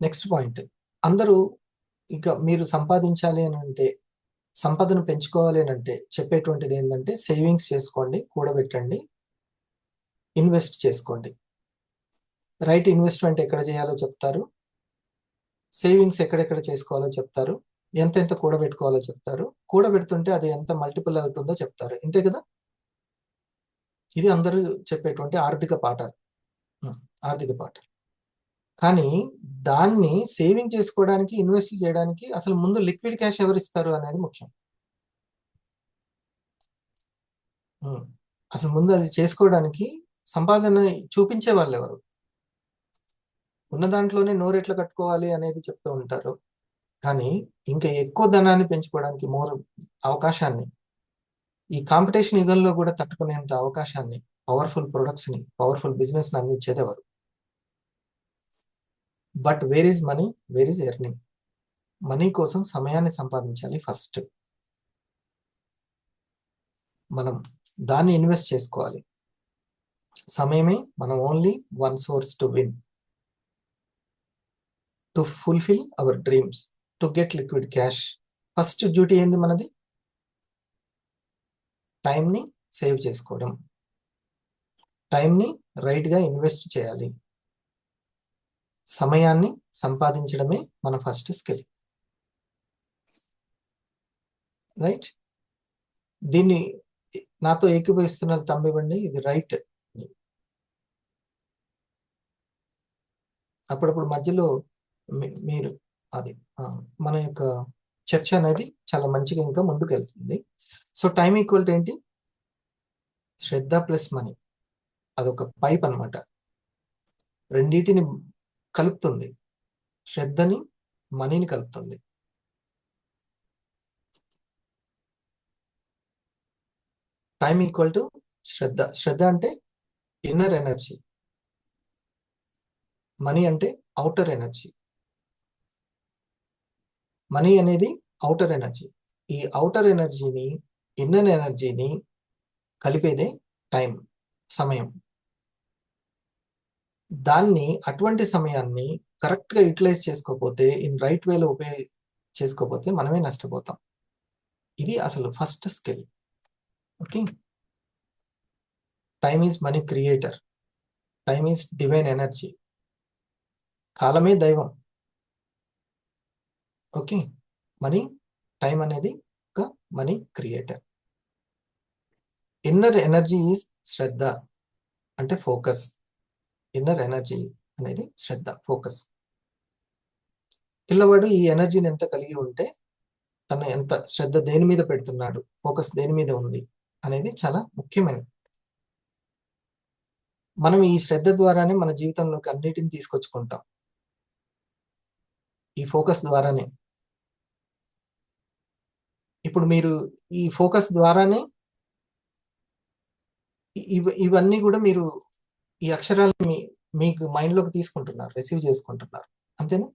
నెక్స్ట్ పాయింట్, అందరూ ఇక మీరు సంపాదించాలి అని అంటే, సంపదను పెంచుకోవాలి అని అంటే చెప్పేటువంటిది ఏంటంటే సేవింగ్స్ చేసుకోండి, కూడబెట్టండి, ఇన్వెస్ట్ చేసుకోండి. రైట్ ఇన్వెస్ట్మెంట్ ఎక్కడ చేయాలో చెప్తారు, సేవింగ్స్ ఎక్కడెక్కడ చేసుకోవాలో చెప్తారు, ఎంత కూడబెట్టుకోవాలో చెప్తారు, కూడబెడుతుంటే అది ఎంత మల్టిపుల్ అవుతుందో చెప్తారు. ఇంతే కదా, ఇది అందరూ చెప్పేటువంటి ఆర్థిక పాఠాలు. కానీ దాన్ని సేవింగ్ చేసుకోవడానికి, ఇన్వెస్ట్ చేయడానికి అసలు ముందు లిక్విడ్ క్యాష్ ఎవరు ఇస్తారు అనేది ముఖ్యం. అసలు ముందు అది చేసుకోవడానికి సంపాదన చూపించే వాళ్ళు ఎవరు? ఉన్న దాంట్లోనే నోరెట్లా కట్టుకోవాలి అనేది చెప్తూ ఉంటారు. కానీ ఇంకా ఎక్కువ ధనాన్ని పెంచుకోవడానికి అవకాశాన్ని, ఈ కాంపిటీషన్ యుగంలో కూడా తట్టుకునేంత అవకాశాన్ని, పవర్ఫుల్ ప్రొడక్ట్స్ని, పవర్ఫుల్ బిజినెస్ని అందించేది ఎవరు? But where is money, where is earning? Money కోసం సమయాన్ని సంపాదించాలి ఫస్ట్. మనం దాన్ని ఇన్వెస్ట్ చేసుకోవాలి. సమయమే మనం only one source to win, to fulfil hour dreams, to get liquid cash. First duty ఏంది మనది? టైంని సేవ్ చేసుకోవడం, టైంని రైట్గా ఇన్వెస్ట్ చేయాలి, సమయాన్ని సంపాదించడమే మన ఫస్ట్ స్కిల్. రైట్, దీన్ని నాతో ఏకీభవిస్తున్నది తమ్మివ్వండి, ఇది రైట్. అప్పుడప్పుడు మధ్యలో మీరు అది మన యొక్క చర్చ అనేది చాలా మంచిగా ఇంకా ముందుకు వెళ్తుంది. సో టైం ఈక్వల్ టు ఏంటి? శ్రద్ధ ప్లస్ మనీ. అదొక పైప్ అన్నమాట. రెండింటిని కలుపుతుంది. శ్రద్ధని, మనీని కలుపుతుంది. టైం ఈక్వల్ టు శ్రద్ధ. శ్రద్ధ అంటే ఇన్నర్ ఎనర్జీ, మనీ అంటే అవుటర్ ఎనర్జీ. మనీ అనేది అవుటర్ ఎనర్జీ. ఈ అవుటర్ ఎనర్జీని, ఇన్నర్ ఎనర్జీని కలిపేదే టైం, సమయం. దాన్ని, అటువంటి సమయాన్ని కరెక్ట్ గా యూటిలైజ్ చేసుకోకపోతే, ఇన్ రైట్ వేలో చేసుకోకపోతే మనమే నష్టపోతాం. ఇది అసలు first skill. Okay. Time is money creator. Time is divine energy. కాలమే దైవం. ఓకే. మనీ, టైం అనేది ఒక money creator. Inner energy is శ్రద్ధ, అంటే ఫోకస్. ఇన్నర్ ఎనర్జీ అనేది శ్రద్ధ, ఫోకస్. పిల్లవాడు ఈ ఎనర్జీని ఎంత కలిగి ఉంటే, తను ఎంత శ్రద్ధ దేని మీద పెడుతున్నాడు, ఫోకస్ దేని మీద ఉంది అనేది చాలా ముఖ్యమైనది. మనం ఈ శ్రద్ధ ద్వారానే మన జీవితంలోకి అన్నిటిని తీసుకొచ్చుకుంటాం. ఈ ఫోకస్ ద్వారానే. ఇప్పుడు మీరు ఈ ఫోకస్ ద్వారానే ఇవన్నీ కూడా మీరు ఈ అక్షరాలని మీకు మైండ్లోకి తీసుకుంటున్నారు, రిసీవ్ చేసుకుంటున్నారు. అంతేనా?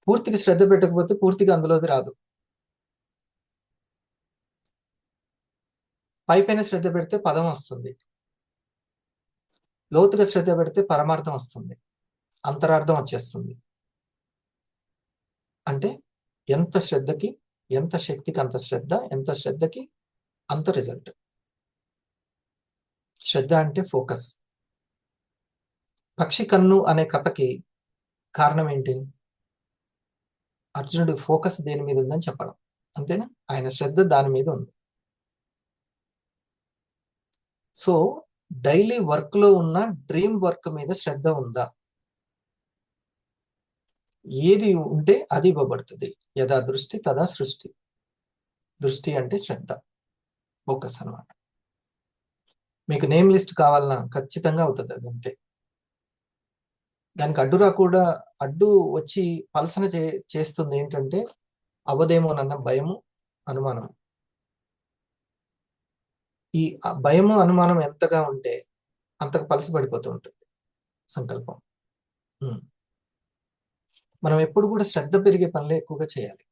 పూర్తిగా శ్రద్ధ పెట్టకపోతే పూర్తిగా అందులోది రాదు. పైపైన శ్రద్ధ పెడితే పదం వస్తుంది, లోతుగా శ్రద్ధ పెడితే పరమార్థం వస్తుంది, అంతరార్థం వచ్చేస్తుంది. అంటే ఎంత శ్రద్ధకి, ఎంత శక్తికి అంత శ్రద్ధ, ఎంత శ్రద్ధకి అంత రిజల్ట్. శ్రద్ధ అంటే ఫోకస్. పక్షి కన్ను అనే కథకి కారణం ఏంటి? అర్జునుడు ఫోకస్ దేని మీద ఉందని చెప్పడం. అంతేనా? ఆయన శ్రద్ధ దాని మీద ఉంది. సో డైలీ వర్క్ లో ఉన్న డ్రీమ్ వర్క్ మీద శ్రద్ధ ఉందా? ఏది ఉంటే అది ఇవ్వబడుతుంది. యదా దృష్టి తదా సృష్టి. దృష్టి అంటే శ్రద్ధ, ఫోకస్ అన్నమాట. మీకు నేమ్ లిస్ట్ కావాలన్నా ఖచ్చితంగా అవుతుంది అది, అంతే. దానికి అడ్డు వచ్చి పలసన చేస్తుంది ఏంటంటే అవ్వదేమోనన్న భయము, అనుమానం. ఈ భయము, అనుమానం ఎంతగా ఉంటే అంతకు పలస పడిపోతూ ఉంటుంది సంకల్పం. మనం ఎప్పుడు కూడా శ్రద్ధ పెరిగే పనులే ఎక్కువగా చేయాలి.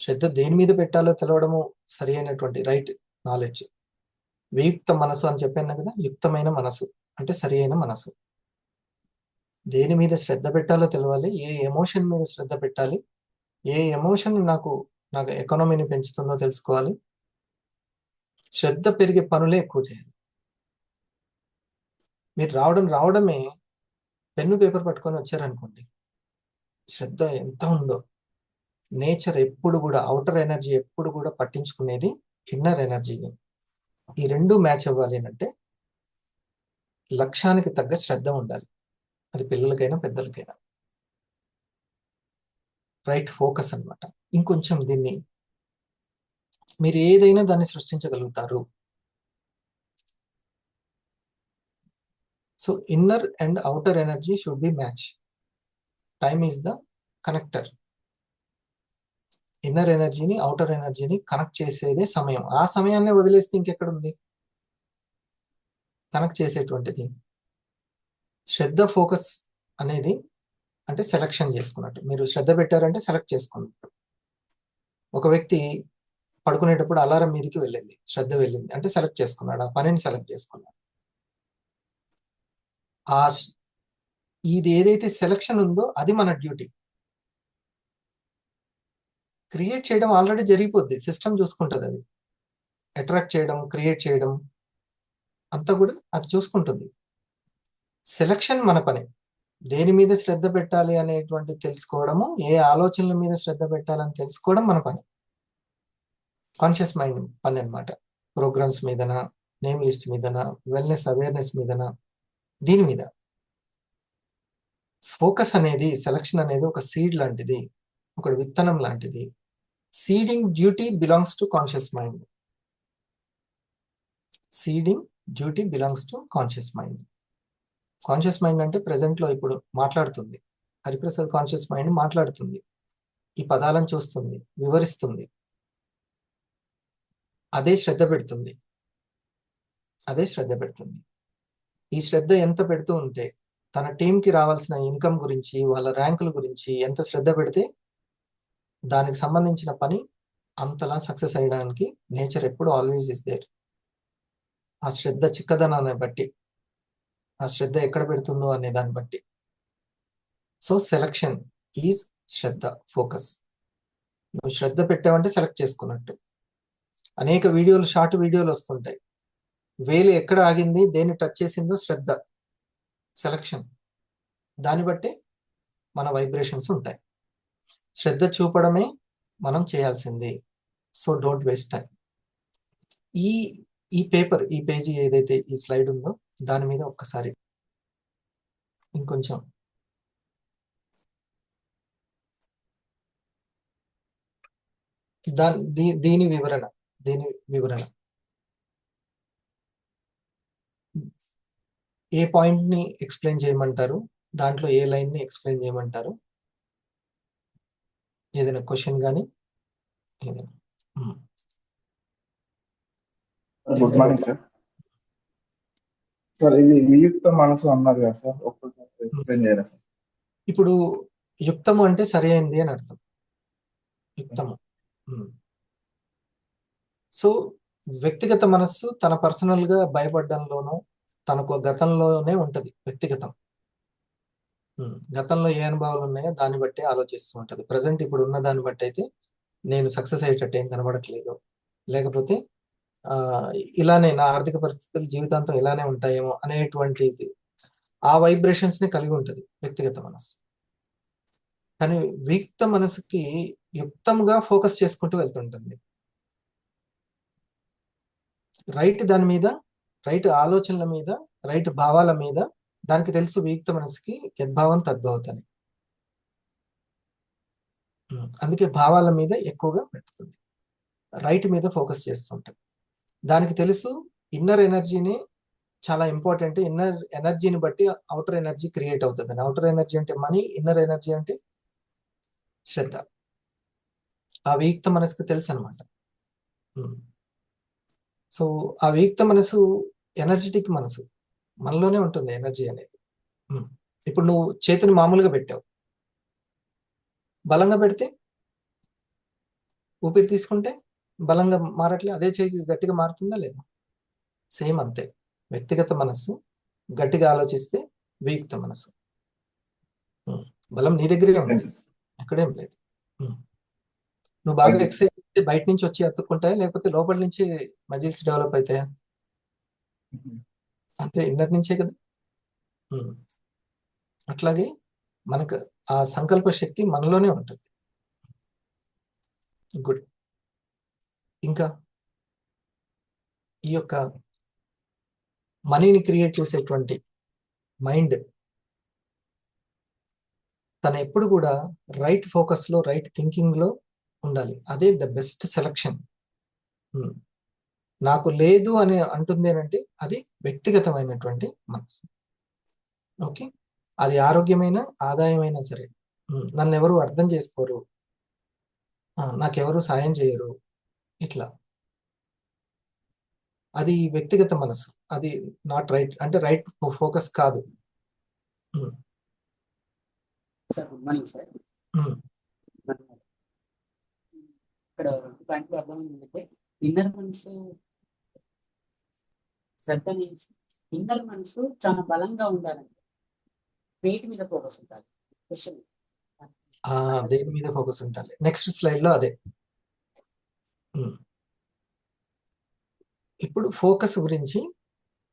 శ్రద్ధ దేని మీద పెట్టాలో తెలవడము సరి అయినటువంటి రైట్ నాలెడ్జ్. వియుక్త మనసు అని చెప్పాను కదా, యుక్తమైన మనసు అంటే సరి అయిన మనసు. దేని మీద శ్రద్ధ పెట్టాలో తెలవాలి, ఏ ఎమోషన్ మీద శ్రద్ధ పెట్టాలి, ఏ ఎమోషన్ నాకు ఎకానమీని పెంచుతుందో తెలుసుకోవాలి. శ్రద్ధ పెరిగే పనులే ఎక్కువ చేయాలి. మీరు రావడమే పెన్ను పేపర్ పట్టుకొని వచ్చారనుకోండి, శ్రద్ధ ఎంత ఉందో. నేచర్ ఎప్పుడు కూడా, అవుటర్ ఎనర్జీ ఎప్పుడు కూడా పట్టించుకునేది ఇన్నర్ ఎనర్జీని. ఈ రెండు మ్యాచ్ అవ్వాలి అంటే లక్ష్యానికి తగ్గ శ్రద్ధ ఉండాలి. అది పిల్లలకైనా పెద్దలకైనా. రైట్ ఫోకస్ అన్నమాట. ఇంకొంచెం దీన్ని మీరు ఏదైనా దాన్ని సృష్టించగలుగుతారు. So inner and outer energy should be match. Time is the connector. Inner ఎనర్జీని, అవుటర్ ఎనర్జీని కనెక్ట్ చేసేదే సమయం. ఆ సమయాన్ని వదిలేస్తే ఇంకెక్కడ ఉంది కనెక్ట్ చేసేటువంటిది? శ్రద్ధ, ఫోకస్ అనేది అంటే సెలక్షన్ చేసుకున్నట్టు. మీరు శ్రద్ధ పెట్టారంటే సెలెక్ట్ చేసుకున్నట్టు. ఒక వ్యక్తి పడుకునేటప్పుడు అలారం మీదకి వెళ్ళింది, శ్రద్ధ వెళ్ళింది అంటే సెలెక్ట్ చేసుకున్నాడు, ఆ పనిని సెలెక్ట్ చేసుకున్నాడు. ఇది ఏదైతే సెలక్షన్ ఉందో అది మన డ్యూటీ. క్రియేట్ చేయడం ఆల్రెడీ జరిగిపోద్ది, సిస్టమ్ చూసుకుంటుంది. అది అట్రాక్ట్ చేయడం, క్రియేట్ చేయడం అంతా కూడా అది చూసుకుంటుంది. సెలక్షన్ మన పని. దేని మీద శ్రద్ధ పెట్టాలి అనేటువంటి తెలుసుకోవడము, ఏ ఆలోచనల మీద శ్రద్ధ పెట్టాలని తెలుసుకోవడం మన పని. కాన్షియస్ మైండ్ పని అన్నమాట. ప్రోగ్రామ్స్ మీదనా, నేమ్ లిస్ట్ మీదనా, వెల్నెస్ అవేర్నెస్ మీదనా, దీని మీద. ఫోకస్ అనేది, సెలక్షన్ అనేది ఒక సీడ్ లాంటిది, ఒక విత్తనం లాంటిది. Seeding duty belongs to conscious mind. Seeding duty belongs to conscious mind. Conscious mind అంటే present లో ఇప్పుడు మాట్లాడుతుంది. హరిప్రసాద్ కాన్షియస్ మైండ్ మాట్లాడుతుంది, ఈ పదాలను చూస్తుంది, వివరిస్తుంది, అదే శ్రద్ధ పెడుతుంది, అదే శ్రద్ధ పెడుతుంది. ఈ శ్రద్ధ ఎంత పెడుతూ ఉంటే, తన టీంకి రావాల్సిన ఇన్కమ్ గురించి, వాళ్ళ ర్యాంకుల గురించి ఎంత శ్రద్ధ పెడితే దానికి సంబంధించిన పని అంతలా సక్సెస్ అయ్యడానికి నేచర్ ఎప్పుడు ఆల్వేస్ ఇస్ దేర్. ఆ శ్రద్ధ చిక్కదనాన్ని బట్టి, ఆ శ్రద్ధ ఎక్కడ పెడుతుందో అనే దాన్ని బట్టి. So selection is Shraddha, focus. నువ్వు శ్రద్ధ పెట్టావంటే సెలెక్ట్ చేసుకున్నట్టు. అనేక వీడియోలు, షార్ట్ వీడియోలు వస్తుంటాయి, వేలు ఎక్కడ ఆగింది, దేన్ని టచ్ చేసిందో శ్రద్ధ, సెలక్షన్. దాన్ని బట్టి మన వైబ్రేషన్స్ ఉంటాయి. శ్రద్ధ చూపడమే మనం చేయాల్సింది. So don't waste time. ఈ ఈ పేపర్, ఈ పేజీ ఏదైతే ఈ స్లైడ్ ఉందో దాని మీద ఒక్కసారి ఇంకొంచెం దీని వివరణ ఏ పాయింట్ ని ఎక్స్ప్లెయిన్ చేయమంటారు, దాంట్లో ఏ లైన్ ని ఎక్స్ప్లెయిన్ చేయమంటారు, ఏదైనా క్వశ్చన్ కానీ ఏదైనా. Good morning sir. సార్ ఇది వియుక్త మనసు అన్నారు కదా సార్, ఒక్కసారి ఎక్స్ప్లెయిన్ చేయరా సార్? ఇప్పుడు యుక్తము అంటే సరి అయింది అని అర్థం. యుక్తము. సో వ్యక్తిగత మనస్సు తన పర్సనల్ గా భయపడడంలోనూ, తనకు గతంలోనే ఉంటది వ్యక్తిగతం. గతంలో ఏ అనుభవాలు ఉన్నాయో దాన్ని బట్టి ఆలోచిస్తూ ఉంటది. ప్రజెంట్ ఇప్పుడు ఉన్న దాన్ని బట్టి అయితే నేను సక్సెస్ అయ్యేటట్టు ఏం కనబడట్లేదు, లేకపోతే ఇలానే నా ఆర్థిక పరిస్థితులు జీవితాంతం ఇలానే ఉంటాయేమో అనేటువంటిది, ఆ వైబ్రేషన్స్ ని కలిగి ఉంటది వ్యక్తిగత మనస్సు. కానీ వియుక్త మనసుకి యుక్తంగా ఫోకస్ చేసుకుంటూ వెళ్తుంటుంది. రైట్ దాని మీద, రైట్ ఆలోచనల మీద, రైట్ భావాల మీద దానికి తెలుసు. వియుక్త మనసుకి యద్భావం తద్భవతని. అందుకే భావాల మీద ఎక్కువగా పెడుతుంది, రైట్ మీద ఫోకస్ చేస్తుంటుంది. దానికి తెలుసు ఇన్నర్ ఎనర్జీని చాలా ఇంపార్టెంట్. ఇన్నర్ ఎనర్జీని బట్టి అవుటర్ ఎనర్జీ క్రియేట్ అవుతుంది. అవుటర్ ఎనర్జీ అంటే మనీ, ఇన్నర్ ఎనర్జీ అంటే శ్రద్ధ. ఆ వియుక్త మనసుకు తెలుసు అనమాట. సో ఆ వియుక్త మనసు ఎనర్జెటిక్ మనసు, మనలోనే ఉంటుంది ఎనర్జీ అనేది. ఇప్పుడు నువ్వు చేతిని మామూలుగా పెట్టావు, బలంగా పెడితే, ఊపిరి తీసుకుంటే బలంగా మారట్లే, అదే చేయి గట్టిగా మారుతుందా లేదా? సేమ్ అంతే. వ్యక్తిగత మనస్సు గట్టిగా ఆలోచిస్తే వియుక్త మనసు. బలం నీ దగ్గరే ఉంది, ఎక్కడేం లేదు. నువ్వు బాగా ఎక్సర్సైజ్ చేస్తే బయట నుంచి వచ్చి అతుక్కుంటాయా, లేకపోతే లోపల నుంచి మజిల్స్ డెవలప్ అవుతాయా? అంతే, ఇన్నర్ నుంచే కదా. అట్లాగే మనకు ఆ సంకల్ప శక్తి మనలోనే ఉంటుంది. గుడ్. ఇంకా ఈ యొక్క మనీని క్రియేట్ చేసేటువంటి మైండ్ తను ఎప్పుడు కూడా రైట్ ఫోకస్ లో, రైట్ థింకింగ్ లో ఉండాలి. అదే ద బెస్ట్ సెలక్షన్. నాకు లేదు అని అంటుంది అంటే అది వ్యక్తిగతమైనటువంటి మనసు. ఓకే, అది ఆరోగ్యమైన, ఆదాయమైనా సరే. నన్ను ఎవరు అర్థం చేసుకోరు, నాకెవరు సాయం చేయరు, ఇట్లా అది వ్యక్తిగత మనసు. అది నాట్ రైట్, అంటే రైట్ ఫోకస్ కాదు. Sir good morning sir. ఇక్కడ పాయింట్లు అర్థమైందంటే ఇన్నర్ మనసు, శ్రద్ధ నుంచి ఇన్నర్ మనసు చాలా బలంగా ఉండాలంటే వెయిట్ మీద ఫోకస్ ఉండాలి. క్వశ్చన్ దేని మీద ఫోకస్ ఉండాలి? నెక్స్ట్ స్లైడ్ లో అదే. ఇప్పుడు ఫోకస్ గురించి,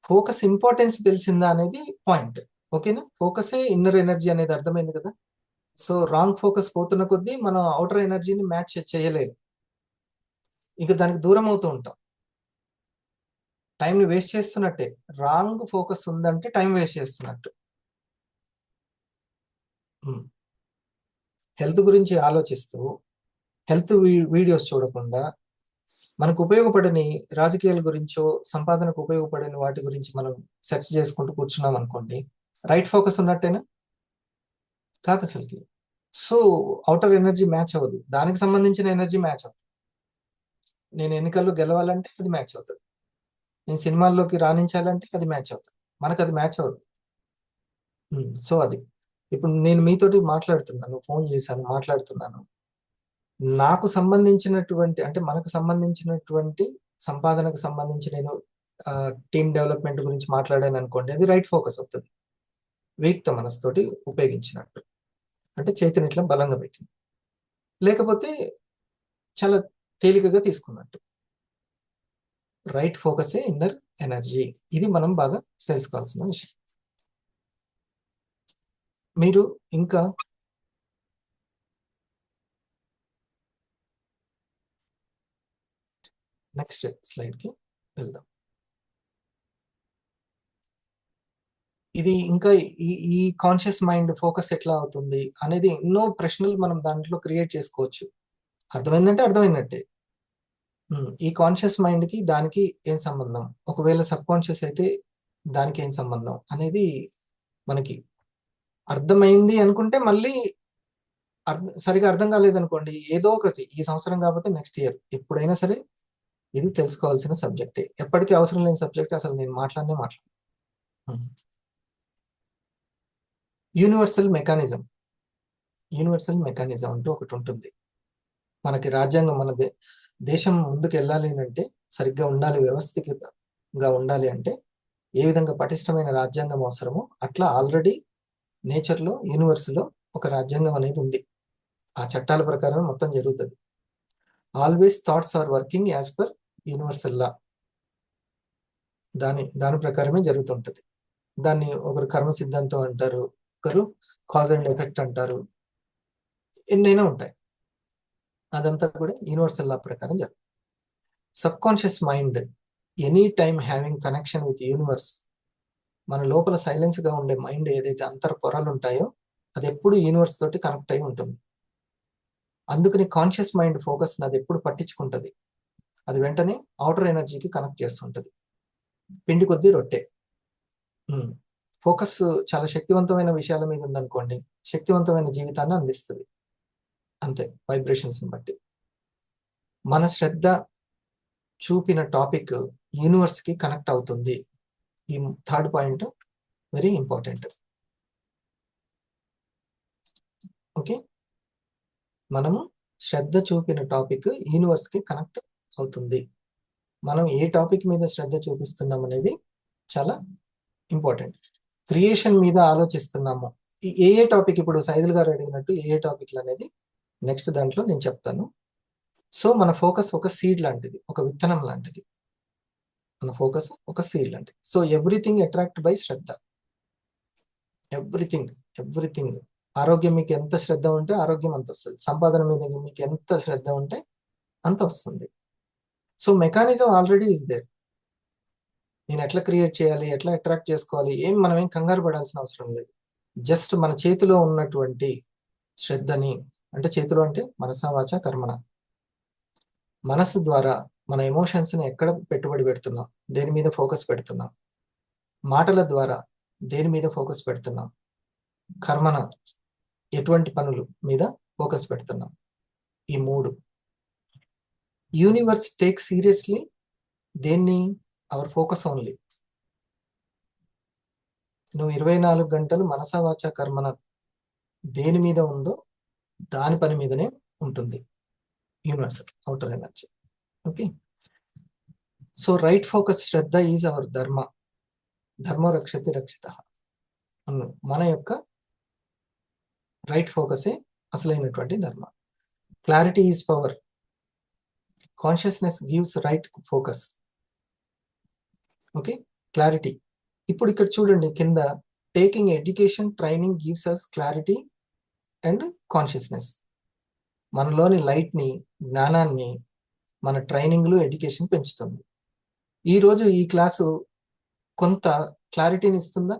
ఫోకస్ ఇంపార్టెన్స్ తెలిసిందా అనేది పాయింట్. ఓకేనా? ఫోకసే ఇన్నర్ ఎనర్జీ అనేది అర్థమైంది కదా. సో రాంగ్ ఫోకస్ పోతున్న కొద్దీ మనం అవుటర్ ఎనర్జీని మ్యాచ్ చేయలేదు, ఇక దానికి దూరం అవుతూ ఉంటాం, టైంని వేస్ట్ చేస్తున్నట్టే. రాంగ్ ఫోకస్ ఉందంటే టైం వేస్ట్ చేస్తున్నట్టు. హెల్త్ గురించి ఆలోచిస్తూ హెల్త్ వీడియోస్ చూడకుండా మనకు ఉపయోగపడని రాజకీయాల గురించో సంపాదనకు ఉపయోగపడని వాటి గురించి మనం సెర్చ్ చేసుకుంటూ కూర్చున్నాం అనుకోండి, రైట్ ఫోకస్ ఉన్నట్టేనా? కాదు అసలుకి. సో అవుటర్ ఎనర్జీ మ్యాచ్ అవ్వదు, దానికి సంబంధించిన ఎనర్జీ మ్యాచ్ అవుతుంది. నేను ఎన్నికల్లో గెలవాలంటే అది మ్యాచ్ అవుతుంది, నేను సినిమాల్లోకి రాణించాలంటే అది మ్యాచ్ అవుతుంది, మనకు అది మ్యాచ్ అవ్వదు. సో అది ఇప్పుడు నేను మీతోటి మాట్లాడుతున్నాను, ఫోన్ చేశాను, మాట్లాడుతున్నాను, నాకు సంబంధించినటువంటి అంటే మనకు సంబంధించినటువంటి సంపాదనకు సంబంధించి నేను టీమ్ డెవలప్మెంట్ గురించి మాట్లాడాను అనుకోండి, అది రైట్ ఫోకస్ అవుతుంది. వీక్త మనసుతోటి ఉపయోగించినట్టు, అంటే చేతిని ఇట్లా బలంగా పెట్టింది, లేకపోతే చాలా తేలికగా తీసుకున్నట్టు. రైట్ ఫోకసే ఇన్నర్ ఎనర్జీ. ఇది మనం బాగా తెలుసుకోవాల్సిన విషయం. మీరు ఇంకా నెక్స్ట్ స్లైడ్కి వెళ్దాం. ఇది ఇంకా ఈ కాన్షియస్ మైండ్ ఫోకస్ ఎట్లా అవుతుంది అనేది ఎన్నో ప్రశ్నలు మనం దాంట్లో క్రియేట్ చేసుకోవచ్చు. అర్థమైందంటే అర్థమైనట్టే. ఈ కాన్షియస్ మైండ్కి దానికి ఏం సంబంధం, ఒకవేళ సబ్ కాన్షియస్ అయితే దానికి ఏం సంబంధం అనేది మనకి అర్థమైంది అనుకుంటే, మళ్ళీ సరిగా అర్థం కాలేదనుకోండి, ఏదో ఒకటి ఈ సంవత్సరం కాకపోతే నెక్స్ట్ ఇయర్ ఎప్పుడైనా సరే ఇది తెలుసుకోవాల్సిన సబ్జెక్టే. ఎప్పటికీ అవసరం లేని సబ్జెక్ట్ అసలు నేను మాట్లాడనే మాట్లాడు. యూనివర్సల్ మెకానిజం అంటూ ఒకటి ఉంటుంది మనకి. రాజ్యాంగం మన దేశం ముందుకు వెళ్ళాలి అంటే, సరిగ్గా ఉండాలి, వ్యవస్థితంగా ఉండాలి అంటే ఏ విధంగా పటిష్టమైన రాజ్యాంగం అవసరమో అట్లా ఆల్రెడీ నేచర్లో, యూనివర్స్లో ఒక రాజ్యాంగం అనేది ఉంది. ఆ చట్టాల ప్రకారం మొత్తం జరుగుతుంది. Always thoughts are working as per universal law. దాని ప్రకారమే జరుగుతుంటది. దాన్ని ఒకరు కర్మ సిద్ధాంతం అంటారు, ఒకరు కాజ్ అండ్ ఎఫెక్ట్ అంటారు, ఎన్నైనా ఉంటాయి. అదంతా కూడా యూనివర్సల్ లా ప్రకారం జరుగుతుంది. Sub conscious mind any time having connection with universe. మన లోపల సైలెన్స్ గా ఉండే మైండ్ ఏదైతే అంతర్ పొరలు ఉంటాయో అది ఎప్పుడు యూనివర్స్ తోటి కనెక్ట్ అయి ఉంటుంది. అందుకని కాన్షియస్ మైండ్ ఫోకస్ అది ఎప్పుడు పట్టించుకుంటుంది. అది వెంటనే అవుటర్ ఎనర్జీకి కనెక్ట్ చేస్తుంటది. పిండి కొద్దీ రొట్టె. ఫోకస్ చాలా శక్తివంతమైన విషయాల మీద ఉందనుకోండి, శక్తివంతమైన జీవితాన్ని అందిస్తుంది. అంతే, వైబ్రేషన్స్ బట్టి. మన శ్రద్ధ చూపిన టాపిక్ యూనివర్స్ కి కనెక్ట్ అవుతుంది. ఈ third point very important. Okay, మనము శ్రద్ధ చూపిన టాపిక్ యూనివర్స్ కి కనెక్ట్ అవుతుంది. మనం ఏ టాపిక్ మీద శ్రద్ధ చూపిస్తున్నాం అనేది చాలా ఇంపార్టెంట్. క్రియేషన్ మీద ఆలోచిస్తున్నాము. ఏ టాపిక్, ఇప్పుడు సైదుల్ గారు అడిగినట్టు ఏ టాపిక్లు అనేది నెక్స్ట్ దాంట్లో నేను చెప్తాను. సో మన ఫోకస్ ఒక సీడ్ లాంటిది, ఒక విత్తనం లాంటిది. మన ఫోకస్ ఒక సీడ్ లాంటిది. So everything attract by Shraddha. Everything. ఆరోగ్యం మీకు ఎంత శ్రద్ధ ఉంటే ఆరోగ్యం అంత వస్తుంది. సంపాదన మీద మీకు ఎంత శ్రద్ధ ఉంటే అంత వస్తుంది. So mechanism already is there. నేను ఎట్లా క్రియేట్ చేయాలి, ఎట్లా అట్రాక్ట్ చేసుకోవాలి, మనం ఏం కంగారు పడాల్సిన అవసరం లేదు. జస్ట్ మన చేతిలో ఉన్నటువంటి శ్రద్ధని, అంటే చేతిలో అంటే మనసా వాచ కర్మన, మనసు ద్వారా మన ఎమోషన్స్ ని ఎక్కడ పెట్టుబడి పెడుతున్నాం, దేని మీద ఫోకస్ పెడుతున్నాం, మాటల ద్వారా దేని మీద ఫోకస్ పెడుతున్నాం, కర్మన ఎటువంటి పనుల మీద ఫోకస్ పెడుతున్నాం. ఈ మూడు. యూనివర్స్ టేక్ సీరియస్లీ దేన్ని? Our focus only. నువ్వు 24 గంటలు మనసా వాచ కర్మన దేని మీద ఉందో దాని పని మీదనే ఉంటుంది universe, outer energy. Okay, so right focus Shraddha is our ధర్మ. ధర్మ రక్షతి రక్షిత. మన యొక్క రైట్ ఫోకసే అసలైనటువంటి ధర్మ. Clarity is power. Consciousness gives right focus. Okay, clarity. ఇప్పుడు ఇక్కడ చూడండి కింద, taking education training gives us clarity and consciousness. మనలోని లైట్ ని, జ్ఞానాన్ని మన ట్రైనింగ్లు, ఎడ్యుకేషన్ పెంచుతుంది. ఈరోజు ఈ క్లాసు కొంత క్లారిటీని ఇస్తుందా,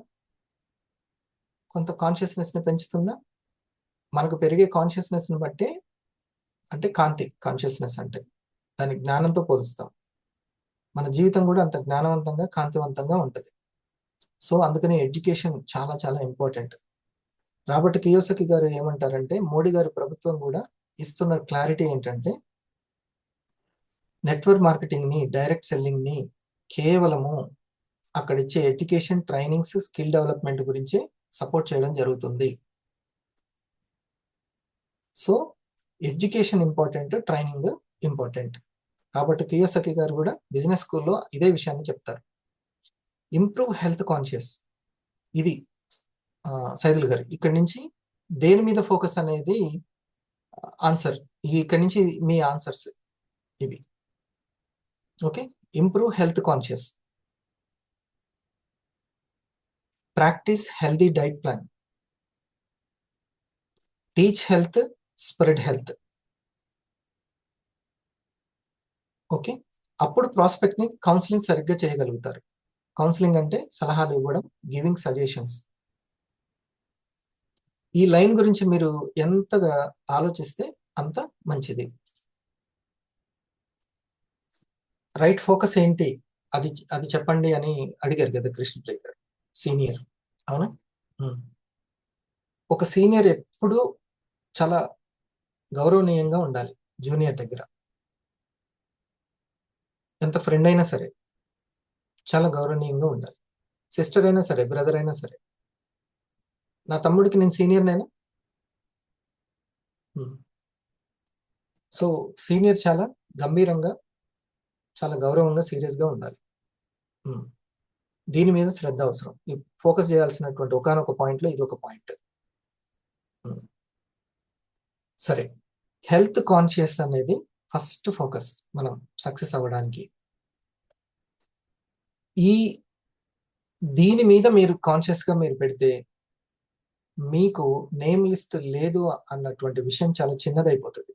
కొంత కాన్షియస్నెస్ ని పెంచుతుందా? మనకు పెరిగే కాన్షియస్నెస్ని బట్టి, అంటే కాంతి కాన్షియస్నెస్ అంటే దాని జ్ఞానంతో పోలుస్తాం. మన జీవితం కూడా అంత జ్ఞానవంతంగా కాంతివంతంగా ఉంటుంది. సో అందుకని ఎడ్యుకేషన్ చాలా చాలా ఇంపార్టెంట్. రాబర్ట్ కియోసకి గారు ఏమంటారంటే, మోడీ గారి ప్రభుత్వం కూడా ఇస్తున్న క్లారిటీ ఏంటంటే, నెట్వర్క్ మార్కెటింగ్ ని, డైరెక్ట్ సెల్లింగ్ ని కేవలము అక్కడ ఇచ్చే ఎడ్యుకేషన్, ట్రైనింగ్స్, స్కిల్ డెవలప్మెంట్ గురించి సపోర్ట్ చేయడం జరుగుతుంది. So education important, training important. కాబట్టి కియోసకి గారు కూడా బిజినెస్ స్కూల్లో ఇదే విషయాన్ని చెప్తారు. ఇంప్రూవ్ హెల్త్ కాన్షియస్, ఇది సైదుల్ గారు ఇక్కడి నుంచి దేని మీద ఫోకస్ అనేది ఆన్సర్. ఇక్కడి నుంచి మీ ఆన్సర్స్ ఇవి. Okay, improve health conscious, practice healthy diet plan, teach health, spread health. Okay, అప్పుడు ప్రాస్పెక్ట్ ని కౌన్సిలింగ్ సరిగ్గా చేయగలుగుతారు. కౌన్సిలింగ్ అంటే సలహాలు ఇవ్వడం, గివింగ్ సజెషన్స్. ఈ లైన్ గురించి మీరు ఎంతగా ఆలోచిస్తే అంత మంచిది. రైట్ ఫోకస్ ఏంటి అది అది చెప్పండి అని అడిగారు కదా కృష్ణప్రియ గారు, సీనియర్. అవునా? ఒక సీనియర్ ఎప్పుడూ చాలా గౌరవనీయంగా ఉండాలి జూనియర్ దగ్గర. ఎంత ఫ్రెండ్ అయినా సరే చాలా గౌరవనీయంగా ఉండాలి. సిస్టర్ అయినా సరే, బ్రదర్ అయినా సరే. నా తమ్ముడికి నేను సీనియర్ నేనా? సో సీనియర్ చాలా గంభీరంగా, చాలా గౌరవంగా, సీరియస్గా ఉండాలి. దీని మీద శ్రద్ధ అవసరం. ఫోకస్ చేయాల్సినటువంటి ఒకనొక పాయింట్లో ఇది ఒక పాయింట్. సరే, హెల్త్ కాన్షియస్ అనేది ఫస్ట్ ఫోకస్ మనం సక్సెస్ అవ్వడానికి. దీని మీద మీరు కాన్షియస్గా మీరు పెడితే మీకు నేమ్ లిస్ట్ లేదు అన్నటువంటి విషయం చాలా చిన్నదైపోతుంది.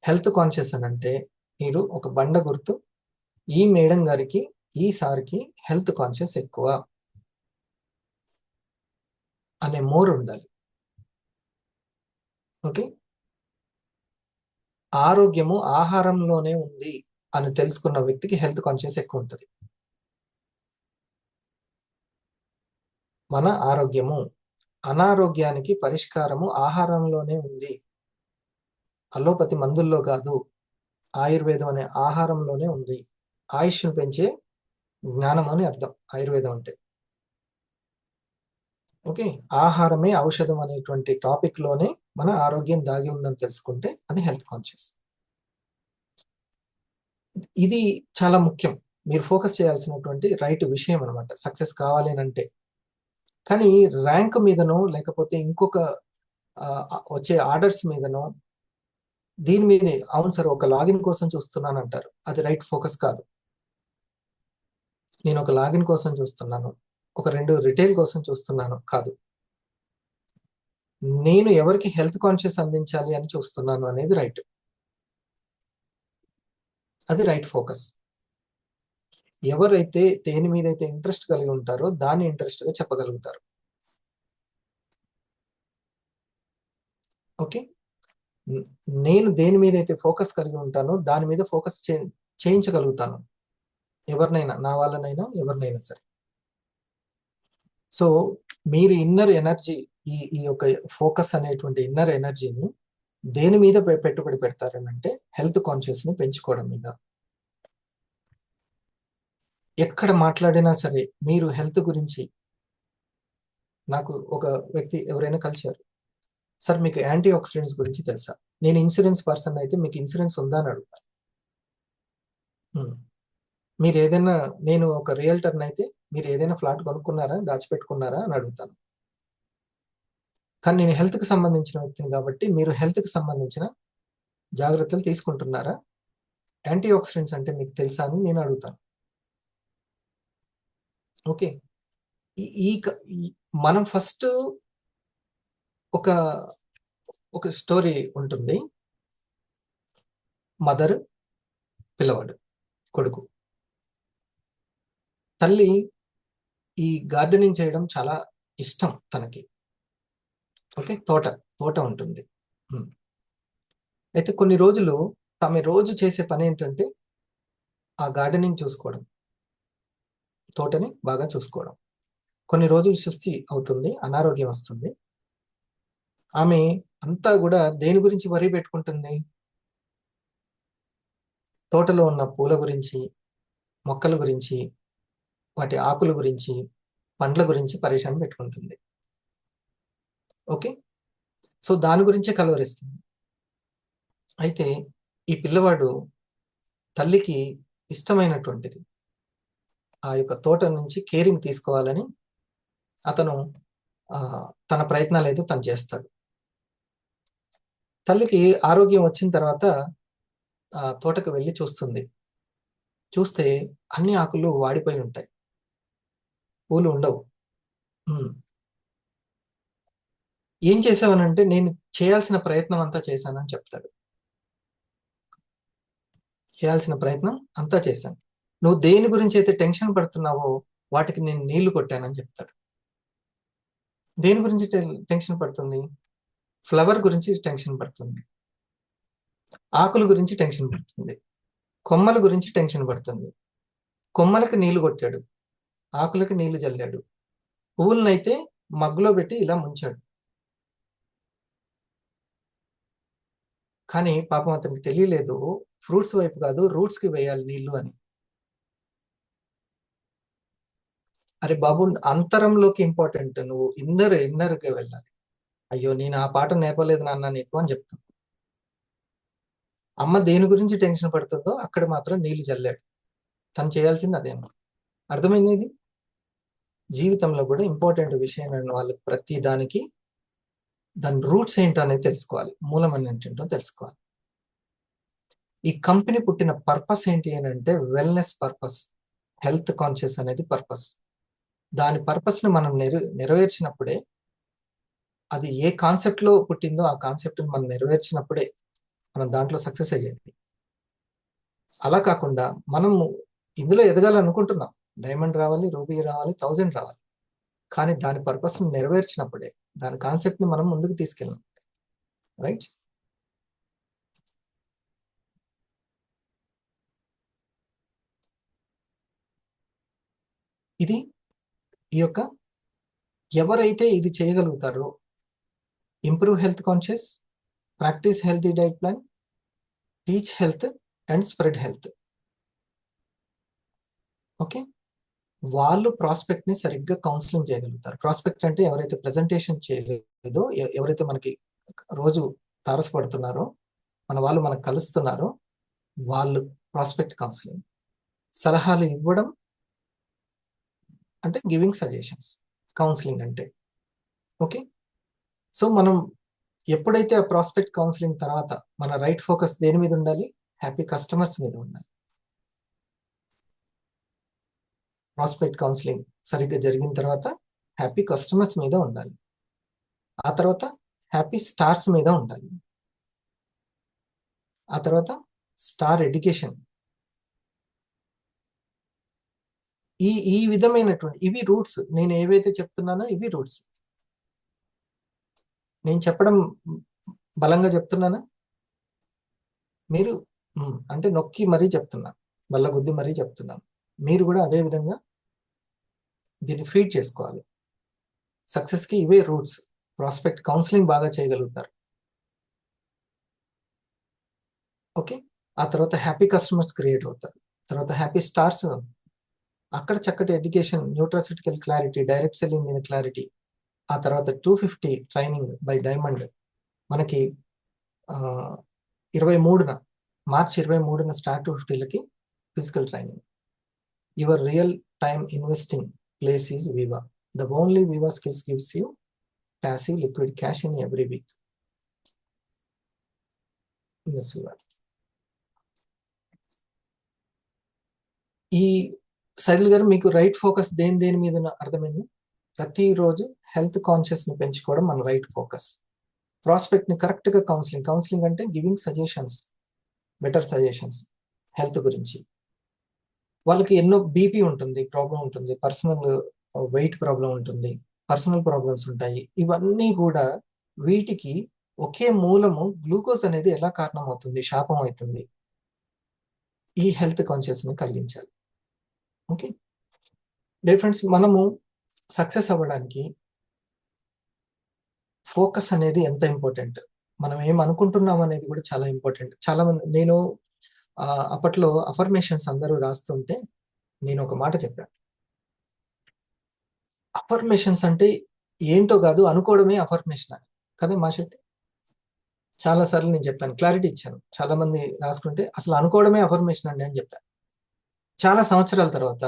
హెల్త్ కాన్షియస్ అని అంటే మీరు ఒక బండ గుర్తు, ఈ మేడం గారికి, ఈ సార్కి హెల్త్ కాన్షియస్ ఎక్కువ అనే మోర్ ఉండాలి. ఓకే, ఆరోగ్యము ఆహారంలోనే ఉంది అని తెలుసుకున్న వ్యక్తికి హెల్త్ కాన్షియస్ ఎక్కువ ఉంటుంది. మన ఆరోగ్యము, అనారోగ్యానికి పరిష్కారము ఆహారంలోనే ఉంది, అలోపతి మందుల్లో కాదు. ఆయుర్వేదం అనే ఆహారంలోనే ఉంది. ఆయుష్ను పెంచే జ్ఞానం అని అర్థం ఆయుర్వేదం అంటే. ఓకే, ఆహారమే ఔషధం అనేటువంటి టాపిక్ లోనే మన ఆరోగ్యం దాగి ఉందని తెలుసుకుంటే అది హెల్త్ కాన్షియస్. ఇది చాలా ముఖ్యం. మీరు ఫోకస్ చేయాల్సినటువంటి రైట్ విషయం అనమాట సక్సెస్ కావాలి అని అంటే. కానీ ర్యాంక్ మీదనో లేకపోతే ఇంకొక వచ్చే ఆర్డర్స్ మీదనో దీని మీదే, అవును సార్ ఒక లాగిన్ కోసం చూస్తున్నాను అంటారు. అది రైట్ ఫోకస్ కాదు. నేను ఒక లాగిన్ కోసం చూస్తున్నాను, ఒక 2 రిటైల్ కోసం చూస్తున్నాను కాదు. నేను ఎవరికి హెల్త్ కాన్షియస్ అందించాలి అని చూస్తున్నాను అనేది రైట్. అది రైట్ ఫోకస్. ఎవరైతే దేని మీద అయితే ఇంట్రెస్ట్ కలిగి ఉంటారో దాన్ని ఇంట్రెస్ట్గా చెప్పగలుగుతారు. ఓకే, నేను దేని మీద అయితే ఫోకస్ కలిగి ఉంటానో దాని మీద ఫోకస్ చేయించగలుగుతాను ఎవరినైనా, నా వాళ్ళనైనా ఎవరినైనా సరే. సో మీరు ఇన్నర్ ఎనర్జీ, ఈ యొక్క ఫోకస్ అనేటువంటి ఇన్నర్ ఎనర్జీని దేని మీద పెట్టుబడి పెడతారని అంటే హెల్త్ కాన్షియస్ ని పెంచుకోవడం మీద. ఎక్కడ మాట్లాడినా సరే మీరు హెల్త్ గురించి, నాకు ఒక వ్యక్తి ఎవరైనా కలిశారు, సార్ మీకు యాంటీ ఆక్సిడెంట్స్ గురించి తెలుసా? నేను ఇన్సూరెన్స్ పర్సన్ అయితే మీకు ఇన్సూరెన్స్ ఉందా అని అడుగుతాను. మీరు ఏదైనా, నేను ఒక రియల్టర్ని అయితే మీరు ఏదైనా ఫ్లాట్ కొనుక్కున్నారా, దాచిపెట్టుకున్నారా అని అడుగుతాను. కానీ నేను హెల్త్కి సంబంధించిన వ్యక్తిని కాబట్టి మీరు హెల్త్కి సంబంధించిన జాగ్రత్తలు తీసుకుంటున్నారా, యాంటీ ఆక్సిడెంట్స్ అంటే మీకు తెలుసా అని నేను అడుగుతాను. ఓకే, మనం ఫస్ట్ ఒక స్టోరీ ఉంటుంది. మదర్, పిల్లవాడు, కొడుకు. తల్లి ఈ గార్డెనింగ్ చేయడం చాలా ఇష్టం తనకి. ఓకే, తోట ఉంటుంది. అయితే కొన్ని రోజులు ఆమె రోజు చేసే పని ఏంటంటే ఆ గార్డెనింగ్ చూసుకోవడం, తోటని బాగా చూసుకోవడం. కొన్ని రోజులు సుస్థి అవుతుంది, అనారోగ్యం వస్తుంది. ఆమె అంతా కూడా దేని గురించి వరి పెట్టుకుంటుంది? తోటలో ఉన్న పూల గురించి, మొక్కల గురించి, వాటి ఆకుల గురించి, పండ్ల గురించి పరేషాన్ పెట్టుకుంటుంది. ఓకే, సో దాని గురించే కలవరిస్తుంది. అయితే ఈ పిల్లవాడు తల్లికి ఇష్టమైనటువంటిది ఆ యొక్క తోట నుంచి కేరింగ్ తీసుకోవాలని అతను తన ప్రయత్నాలు అయితే తను చేస్తాడు. తల్లికి ఆరోగ్యం వచ్చిన తర్వాత తోటకు వెళ్ళి చూస్తుంది. చూస్తే అన్ని ఆకులు వాడిపోయి ఉంటాయి, పూలు ఉండవు. ఏం చేసావనంటే నేను చేయాల్సిన ప్రయత్నం అంతా చేశానని చెప్తాడు. చేయాల్సిన ప్రయత్నం అంతా చేశాను, నువ్వు దేని గురించి అయితే టెన్షన్ పడుతున్నావో వాటికి నేను నీళ్లు కొట్టానని చెప్తాడు. దేని గురించి టెన్షన్ పడుతుంది? ఫ్లవర్ గురించి టెన్షన్ పడుతుంది, ఆకుల గురించి టెన్షన్ పడుతుంది, కొమ్మల గురించి టెన్షన్ పడుతుంది. కొమ్మలకు నీళ్లు కొట్టాడు, ఆకులకు నీళ్లు చల్లాడు, పువ్వులనైతే మగ్గులో పెట్టి ఇలా ముంచాడు. కానీ పాపం అతనికి తెలియలేదు, ఫ్రూట్స్ వైపు కాదు రూట్స్ కి వేయాలి నీళ్లు అని. అరే బాబు, అంతరంలోకి ఇంపార్టెంట్, నువ్వు ఇన్నర్గా వెళ్ళాలి. అయ్యో నేను ఆ పాట నేర్పలేదు నాన్న నీకు అని చెప్తాను. అమ్మ దేని గురించి టెన్షన్ పడుతుందో అక్కడ మాత్రం నీళ్లు చల్లాడు. తను చేయాల్సింది అదే. అర్థమైంది? ఇది జీవితంలో కూడా ఇంపార్టెంట్ విషయం. వాళ్ళకి ప్రతి దానికి దాని రూట్స్ ఏంటో అనేది తెలుసుకోవాలి, మూలం ఏంటో తెలుసుకోవాలి. ఈ కంపెనీ పుట్టిన పర్పస్ ఏంటి అని అంటే వెల్నెస్ పర్పస్, హెల్త్ కాన్షియస్ అనేది పర్పస్. దాని పర్పస్ ని మనం నెరవేర్చినప్పుడే, అది ఏ కాన్సెప్ట్ లో పుట్టిందో ఆ కాన్సెప్ట్ ని మనం నెరవేర్చినప్పుడే మనం దాంట్లో సక్సెస్ అయ్యేది. అలా కాకుండా మనము ఇందులో ఎదగాలనుకుంటున్నాం, డైమండ్ రావాలి, రూబీ రావాలి, 1000 రావాలి, కానీ దాని పర్పస్ ని నెరవేర్చినప్పుడే, దాని కాన్సెప్ట్ ని మనం ముందుకు తీసుకెళ్ళాం. రైట్? ఇది ఈ యొక్క ఎవరైతే ఇది చేయగలుగుతారో, improve health conscious, practice healthy diet plan, teach health and spread health. Okay, వాళ్ళు ప్రాస్పెక్ట్ ని సరిగ్గా కౌన్సిలింగ్ చేయగలుగుతారు. ప్రాస్పెక్ట్ అంటే ఎవరైతే ప్రెజెంటేషన్ చేయలేదో, ఎవరైతే మనకి రోజు తారసపడుతున్నారో, వాళ్ళు మనకు కలుస్తున్నారో, వాళ్ళు ప్రాస్పెక్ట్ కౌన్సిలింగ్. సలహాలు ఇవ్వడం అంటే గివింగ్ సజెషన్స్, కౌన్సిలింగ్ అంటే. ఓకే, సో మనం ఎప్పుడైతే ఆ ప్రాస్పెక్ట్ కౌన్సిలింగ్ తర్వాత మన రైట్ ఫోకస్ దేని మీద ఉండాలి? హ్యాపీ కస్టమర్స్ మీద ఉండాలి. ప్రాస్పెక్ట్ కౌన్సిలింగ్ సరిగ్గా జరిగిన తర్వాత హ్యాపీ కస్టమర్స్ మీద ఉండాలి. ఆ తర్వాత హ్యాపీ స్టార్స్ మీద ఉండాలి. ఆ తర్వాత స్టార్ ఎడ్యుకేషన్. ఈ విధమైనటువంటి ఇవి రూట్స్. నేను ఏవైతే చెప్తున్నానో ఇవి రూట్స్. నేను చెప్పడం బలంగా చెప్తున్నానా? మీరు అంటే నొక్కి మరీ చెప్తున్నాను, బల్లగుద్ది మరీ చెప్తున్నాను. మీరు కూడా అదే విధంగా దీన్ని ఫీడ్ చేసుకోవాలి. సక్సెస్కి ఇవే రూట్స్. ప్రాస్పెక్ట్ కౌన్సిలింగ్ బాగా చేయగలుగుతారు. ఓకే, ఆ తర్వాత హ్యాపీ కస్టమర్స్ క్రియేట్ అవుతారు. తర్వాత హ్యాపీ స్టార్స్, అక్కడ చక్కటి education, nutraceutical clarity, direct selling మీద క్లారిటీ. ఆ తర్వాత 250 ట్రైనింగ్ బై డైమండ్ మనకి 23న మార్చి 23న స్టార్ 250లకి physical training. Your real time investing place is Viva. The only Viva skills gives you passive liquid cash in every week. Yes, Viva. ఈ సైదుల్ గారు మీకు రైట్ ఫోకస్ దేని మీద అర్థమైంది? ప్రతిరోజు హెల్త్ కాన్షియస్ ని పెంచుకోవడం మన రైట్ ఫోకస్. ప్రాస్పెక్ట్ ని కరెక్ట్ గా కౌన్సిలింగ్ అంటే giving suggestions, better suggestions health గురించి. వాళ్ళకి ఎన్నో బీపీ ఉంటుంది, ప్రాబ్లం ఉంటుంది, పర్సనల్ వెయిట్ ప్రాబ్లం ఉంటుంది, పర్సనల్ ప్రాబ్లమ్స్ ఉంటాయి. ఇవన్నీ కూడా వీటికి ఒకే మూలము గ్లూకోజ్ అనేది ఎలా కారణమవుతుంది, శాపం అవుతుంది. ఈ హెల్త్ కాన్షియస్ ని కలిగించాలి. ఓకే డే ఫ్రెండ్స్, మనము సక్సెస్ అవ్వడానికి ఫోకస్ అనేది ఎంత ఇంపార్టెంట్, మనం ఏం అనుకుంటున్నాం అనేది కూడా చాలా ఇంపార్టెంట్. చాలా మంది నేను అప్పట్లో అఫర్మేషన్స్ అందరూ రాస్తుంటే నేను ఒక మాట చెప్పాను. అఫర్మేషన్స్ అంటే ఏంటో కాదు, అనుకోవడమే అఫర్మేషన్ అని కదా మాషెట్టి. చాలా సార్లు నేను చెప్పాను, క్లారిటీ ఇచ్చాను. చాలా మంది రాసుకుంటే అసలు అనుకోవడమే అఫర్మేషన్ అండి అని చెప్పాను. చాలా సంవత్సరాల తర్వాత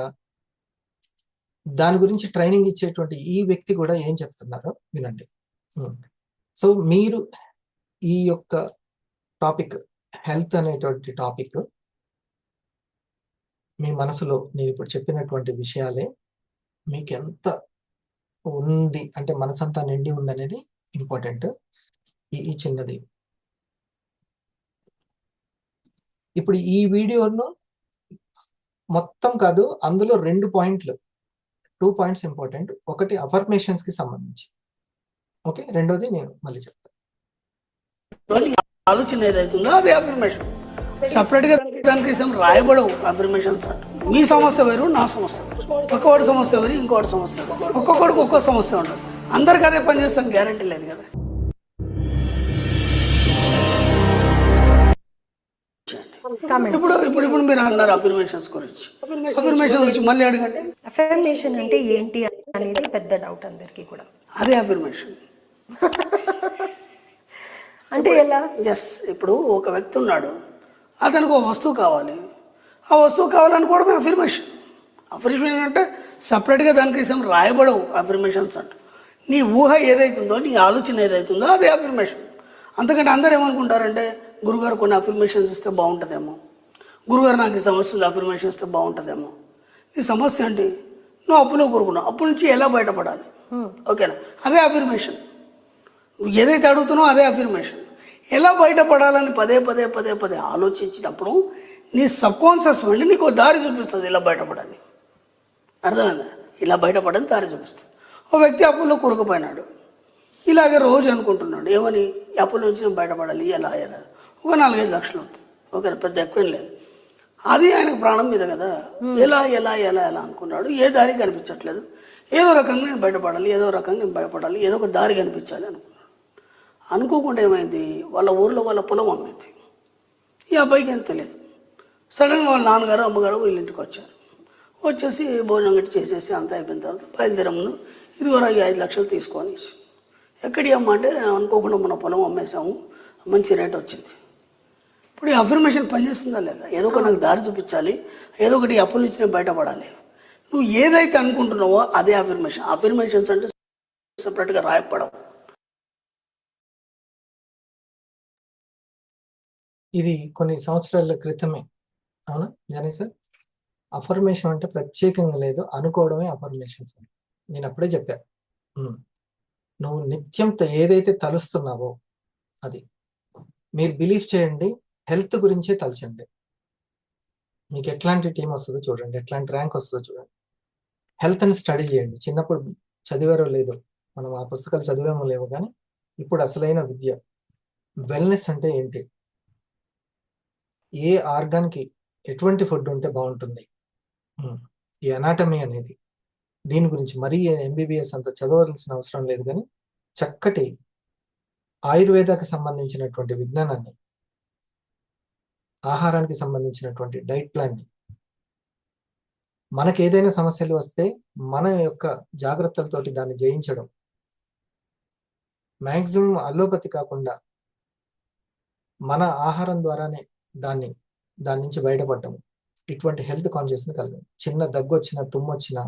దాని గురించి ట్రైనింగ్ ఇచ్చేటువంటి ఈ వ్యక్తి కూడా ఏం చెప్తున్నారో వినండి. సో మీరు ఈ యొక్క టాపిక్, హెల్త్ అనేటువంటి టాపిక్, మీ మనసులో నేను ఇప్పుడు చెప్పినటువంటి విషయాలే మీకు ఎంత ఉంది అంటే మనసంతా నిండి ఉందనేది ఇంపార్టెంట్. ఈ చిన్నది ఇప్పుడు ఈ వీడియోను మొత్తం కాదు, అందులో 2 పాయింట్స్ ఇంపార్టెంట్. ఒకటి అఫర్మేషన్స్ కి సంబంధించి, ఓకే, రెండోది నేను మళ్ళీ చెప్తాను. ఆలోచన ఏదైతుందో అది అఫర్మేషన్. సపరేట్ గా దానికి రాయబడవు అఫర్మేషన్స్. మీ సమస్య వేరు, నా సమస్య వేరు, ఒక్కొక్కటి సమస్య వేరు, ఇంకోటి సమస్య వేరు, ఒక్కొక్కడికి ఒక్కో సమస్య ఉండదు. అందరికి అదే పని చేస్తాను గ్యారంటీ లేదు కదా. ఇప్పుడు మీరు అన్నారు అఫర్మేషన్స్ గురించి. అఫర్మేషన్ గురించి మళ్ళీ అడగండి. అఫర్మేషన్ అంటే ఏంటి అనేది పెద్ద డౌట్ అందరికీ కూడా. అదే అఫర్మేషన్ అంటే ఎలా? ఎస్, ఇప్పుడు ఒక వ్యక్తి ఉన్నాడు, అతనికి ఒక వస్తువు కావాలి, ఆ వస్తువు కావాలనుకోవడమే అఫర్మేషన్. అఫర్మేషన్ అంటే సపరేట్గా దానికి రాయబడవు అఫర్మేషన్స్ అంట. నీ ఊహ ఏదైతుందో, నీ ఆలోచన ఏదైతుందో అదే అఫర్మేషన్. అంతకంటే అందరూ ఏమనుకుంటారంటే గురుగారు కొన్ని అఫర్మేషన్స్ ఇస్తే బాగుంటుందేమో, గురుగారు నాకు ఈ సమస్య ఉంది అఫర్మేషన్ ఇస్తే బాగుంటుందేమో. నీ సమస్య ఏంటి? నువ్వు అప్పులో కోరుకున్నావు, అప్పు నుంచి ఎలా బయటపడాలి, ఓకేనా? అదే అఫర్మేషన్. నువ్వు ఏదైతే అడుగుతున్నావో అదే అఫర్మేషన్. ఎలా బయటపడాలని పదే పదే పదే పదే ఆలోచించినప్పుడు నీ సబ్కాన్షియస్ మైండ్ నీకు దారి చూపిస్తుంది ఇలా బయటపడాలి. అర్థమైందా? ఇలా బయటపడని దారి చూపిస్తుంది. ఓ వ్యక్తి అప్పుల్లో కూరుకుపోయినాడు, ఇలాగే రోజు అనుకుంటున్నాడు ఏమని, అప్పుల నుంచి నేను బయటపడాలి, ఎలా ఎలా ఒక 4-5 లక్షలు అవుతుంది, ఓకేనా, పెద్ద ఎక్కువేం లేదు. అది ఆయనకు ప్రాణం మీద కదా. ఎలా ఎలా ఎలా ఎలా అనుకున్నాడు, ఏ దారి కనిపించట్లేదు, ఏదో రకంగా నేను బయటపడాలి, ఏదో రకంగా నేను భయపడాలి, ఏదో ఒక దారి కనిపించాలి అనుకున్నాడు. అనుకోకుండా ఏమైంది, వాళ్ళ ఊర్లో వాళ్ళ పొలం అమ్మింది. ఈ అబ్బాయికి ఏం తెలియదు. సడన్గా వాళ్ళ నాన్నగారు అమ్మగారు వీళ్ళ ఇంటికి వచ్చారు. వచ్చేసి భోజనం గట్టి చేసేసి అంతా అయిపోయిన తర్వాత బయలుదేరమును, ఇదిగో 5 లక్షలు తీసుకొని. ఎక్కడి అమ్మ అంటే అనుకోకుండా మన పొలం అమ్మేసాము, మంచి రేట్ వచ్చింది. ఇప్పుడు ఈ అఫర్మేషన్ పనిచేస్తుందా లేదా? ఏదో ఒక నాకు దారి చూపించాలి, ఏదో ఒకటి అప్పుల నుంచి నేను బయటపడాలి. నువ్వు ఏదైతే అనుకుంటున్నావో అదే అఫర్మేషన్. అఫర్మేషన్స్ అంటే సపరేట్గా రాయపడవు. ఇది కొన్ని సంవత్సరాల క్రితమే, అవునా జానీ సార్? అఫర్మేషన్ అంటే ప్రత్యేకంగా లేదు, అనుకోవడమే అఫర్మేషన్ సార్. నేను అప్పుడే చెప్పా, నువ్వు నిత్యం ఏదైతే తలుస్తున్నావో అది మీరు బిలీవ్ చేయండి. హెల్త్ గురించే తలచండి. మీకు ఎట్లాంటి టీం వస్తుందో చూడండి, ఎట్లాంటి ర్యాంక్ వస్తుందో చూడండి. హెల్త్ని స్టడీ చేయండి. చిన్నప్పుడు చదివారో లేదో, మనం ఆ పుస్తకాలు చదివేమో లేవో, కానీ ఇప్పుడు అసలైన విద్య వెల్నెస్ అంటే ఏంటి, ఏ ఆర్గాన్కి ఎటువంటి ఫుడ్ ఉంటే బాగుంటుంది, ఈ అనాటమీ అనేది, దీని గురించి మరీ ఎంబీబీఎస్ అంత చదవాల్సిన అవసరం లేదు, కానీ చక్కటి ఆయుర్వేదానికి సంబంధించినటువంటి విజ్ఞానాన్ని, ఆహారానికి సంబంధించినటువంటి డైట్ ప్లాన్ని, మనకు ఏదైనా సమస్యలు వస్తే మన యొక్క జాగ్రత్తలతోటి దాన్ని జయించడం, మ్యాక్సిమం అల్లోపతి కాకుండా మన ఆహారం ద్వారానే దాని నుంచి బయటపడటం, ఇటువంటి హెల్త్ కాన్షియస్ని కలగడం. చిన్న దగ్గు వచ్చినా, తుమ్ము వచ్చినా,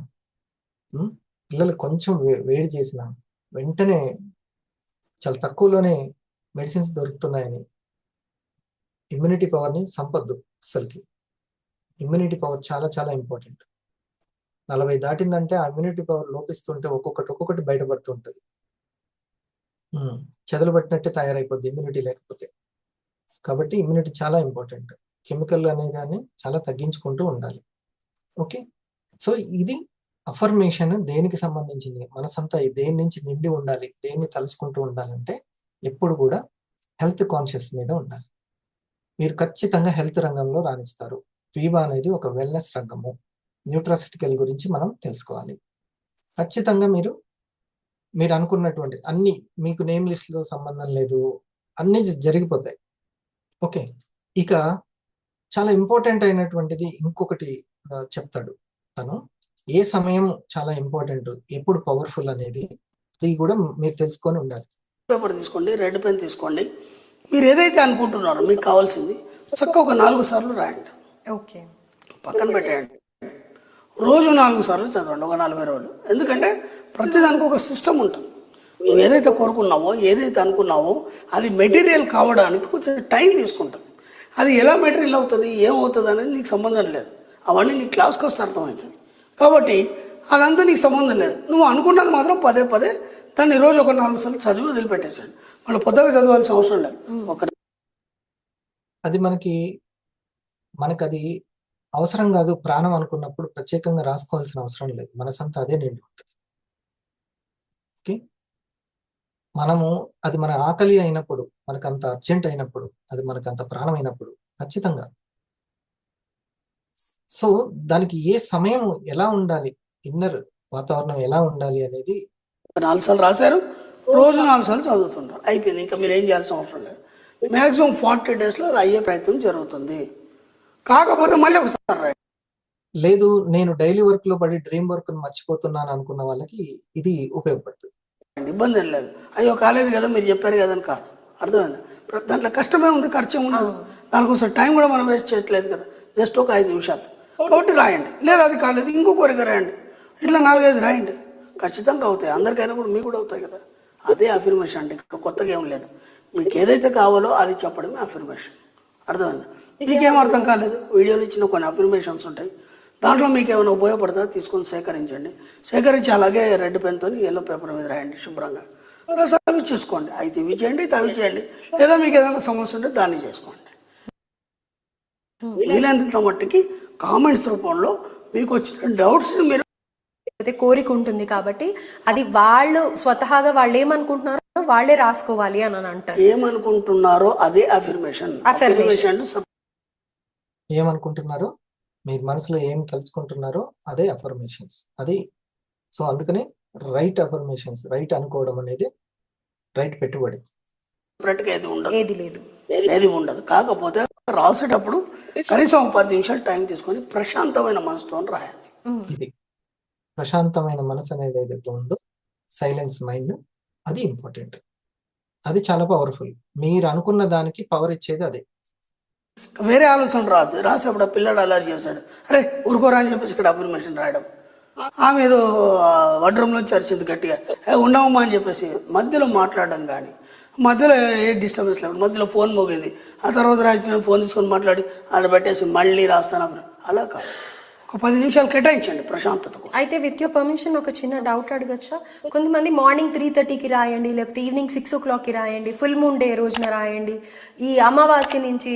పిల్లలు కొంచెం వేడి చేసిన వెంటనే చాలా తక్కువలోనే మెడిసిన్స్ దొరుకుతున్నాయని ఇమ్యూనిటీ పవర్ని సంపద్దు. అసలుకి ఇమ్యూనిటీ పవర్ చాలా చాలా ఇంపార్టెంట్. 40 దాటిందంటే ఆ ఇమ్యూనిటీ పవర్ లోపిస్తుంటే ఒక్కొక్కటి బయటపడుతూ ఉంటుంది. చెదలు పట్టినట్టే తయారైపోద్ది ఇమ్యూనిటీ లేకపోతే. కాబట్టి ఇమ్యూనిటీ చాలా ఇంపార్టెంట్. కెమికల్ అనే దాన్ని చాలా తగ్గించుకుంటూ ఉండాలి. ఓకే, సో ఇది అఫర్మేషన్ దేనికి సంబంధించింది, మనసంతా దేని నుంచి నిండి ఉండాలి, దేన్ని తలుసుకుంటూ ఉండాలంటే ఎప్పుడు కూడా హెల్త్ కాన్షియస్ మీద ఉండాలి. మీరు ఖచ్చితంగా హెల్త్ రంగంలో రాణిస్తారు. వీవా అనేది ఒక వెల్నెస్ రంగము. న్యూట్రాసిటికల్ గురించి మనం తెలుసుకోవాలి. ఖచ్చితంగా మీరు అనుకున్నటువంటి అన్ని, మీకు నేమ్ లిస్ట్లో సంబంధం లేదు, అన్నీ జరిగిపోతాయి. ఓకే, ఇక చాలా ఇంపార్టెంట్ అయినటువంటిది ఇంకొకటి చెప్తాడు తను. ఏ సమయం చాలా ఇంపార్టెంట్, ఎప్పుడు పవర్ఫుల్ అనేది ఇది కూడా మీరు తెలుసుకొని ఉండాలి. పేపర్ తీసుకోండి, రెడ్ పెన్ తీసుకోండి. మీరు ఏదైతే అనుకుంటున్నారో మీకు కావాల్సింది చక్కగా ఒక 4 సార్లు రాయండి, ఓకే. పక్కన పెట్టేయండి. రోజు 4 సార్లు చదవండి, ఒక 40 రోజులు. ఎందుకంటే ప్రతిదానికి ఒక సిస్టమ్ ఉంటుంది. నువ్వు ఏదైతే కోరుకున్నావో, ఏదైతే అనుకున్నావో అది మెటీరియల్ కావడానికి కొంచెం టైం తీసుకుంటుంది. అది ఎలా మెటీరియల్ అవుతుంది, ఏమవుతుంది అనేది నీకు సంబంధం లేదు. అవన్నీ నీ క్లాస్కి వస్తే అర్థమవుతుంది. కాబట్టి అదంతా నీకు సంబంధం లేదు. నువ్వు అనుకున్నది మాత్రం పదే పదే దాన్ని రోజు ఒక 4 సార్లు చదివి వదిలిపెట్టేసాడు. మళ్ళీ పొద్దుగా చదవాల్సిన అవసరం లేదు. అది మనకి అది అవసరం కాదు, ప్రాణం అనుకున్నప్పుడు ప్రత్యేకంగా రాసుకోవాల్సిన అవసరం లేదు. మనసంతా అదే నిండి ఉంటుంది. ఓకే, మనము అది మన ఆకలి అయినప్పుడు, మనకు అంత అర్జెంట్ అయినప్పుడు, అది మనకు అంత ప్రాణం అయినప్పుడు ఖచ్చితంగా. సో దానికి ఏ సమయం ఎలా ఉండాలి, ఇన్నర్ వాతావరణం ఎలా ఉండాలి అనేది 4 సార్లు రాశారు, రోజు 4 సార్లు చదువుతుంటారు, అయిపోయింది. ఇంకా మీరు ఏం చేయాల్సిన అవసరం లేదు. మ్యాక్సిమం 40 డేస్లో అది అయ్యే ప్రయత్నం జరుగుతుంది. కాకపోతే మళ్ళీ ఒకసారి రాయండి. లేదు, నేను డైలీ వర్క్ లో పడి డ్రీమ్ వర్క్ మర్చిపోతున్నాను అనుకున్న వాళ్ళకి ఇది ఉపయోగపడుతుంది. ఇబ్బంది ఏం లేదు. అయ్యో కాలేదు కదా, మీరు చెప్పారు కదా అని కాదు. అర్థమైంది. దాంట్లో కష్టమే ఉంది, ఖర్చే ఉండదు. దానికోసం టైం కూడా మనం వేస్ట్ చేయట్లేదు కదా, జస్ట్ ఒక 5 నిమిషాలు. కాబట్టి రాయండి. లేదా అది కాలేదు, ఇంకొకరికి రాయండి. ఇట్లా 4-5 రాయండి, ఖచ్చితంగా అవుతాయి. అందరికైనా కూడా మీకు కూడా అవుతాయి కదా. అదే అఫర్మేషన్ అంటే, ఇంకా కొత్తగా ఏం లేదు. మీకు ఏదైతే కావాలో అది చెప్పడమే అఫర్మేషన్. అర్థమైంది. మీకేం అర్థం కాలేదు, వీడియోలో ఇచ్చిన కొన్ని అఫర్మేషన్స్ ఉంటాయి, దాంట్లో మీకు ఏమైనా ఉపయోగపడుతుందో తీసుకొని సేకరించండి. సేకరించి అలాగే రెడ్ పెన్తో ఎల్లో పేపర్ మీద రాయండి శుభ్రంగా. అవి చేసుకోండి. అయితే ఇవి చేయండి, అవి చేయండి. లేదా మీకు ఏదైనా సమస్య ఉంటే దాన్ని చేసుకోండి. వీలైనంత మట్టుకి కామెంట్స్ రూపంలో మీకు వచ్చిన డౌట్స్ మీరు కోరిక ఉంటుంది కాబట్టి అది వాళ్ళు స్వతహాగా వాళ్ళు ఏమనుకుంటున్నారో వాళ్ళే రాసుకోవాలి అని అంటారు. ఏమనుకుంటున్నారో అదే అఫర్మేషన్. ఏమనుకుంటున్నారో, మీరు మనసులో ఏం తలుచుకుంటున్నారో అదే అఫర్మేషన్స్. అది సో అందుకనే రైట్ అఫర్మేషన్స్, రైట్ అనుకోవడం అనేది రైట్ పెట్టుబడి. ఏది ఉండదు. కాకపోతే రాసేటప్పుడు కనీసం 10 నిమిషాలు టైం తీసుకొని ప్రశాంతమైన మనసుతో రాయాలి. ఇది ప్రశాంతమైన మనసు అనేది ఏదైతే ఉందో, సైలెన్స్ మైండ్, అది ఇంపార్టెంట్. అది చాలా పవర్ఫుల్. మీరు అనుకున్న దానికి పవర్ ఇచ్చేది అదే. వేరే ఆలోచన రాదు. రాసేప్పుడు ఆ పిల్లాడు అలర్ట్ చేశాడు, అరే ఊరుకోరా అని చెప్పేసి ఇక్కడ అఫర్మేషన్ రాయడం. ఆమె ఏదో వడ్రూమ్లోంచి అరిచింది గట్టిగా, ఉండవమ్మా అని చెప్పేసి మధ్యలో మాట్లాడడం. కానీ మధ్యలో ఏ డిస్టర్బెన్స్ లేదు. మధ్యలో ఫోన్ మోగింది, ఆ తర్వాత రాయించిన ఫోన్ తీసుకొని మాట్లాడి ఆడ పెట్టేసి మళ్ళీ రాస్తాను. అలా కాదు, ఒక 10 నిమిషాలు కేటాయించండి ప్రశాంతతకు. అయితే విత్ యువర్ పర్మిషన్ ఒక చిన్న డౌట్ అడగచ్చా? కొంతమంది మార్నింగ్ 3:30కి రాయండి, లేకపోతే ఈవినింగ్ 6 o'clockకి రాయండి, ఫుల్ మూన్ డే రోజున రాయండి, ఈ అమావాస్య నుంచి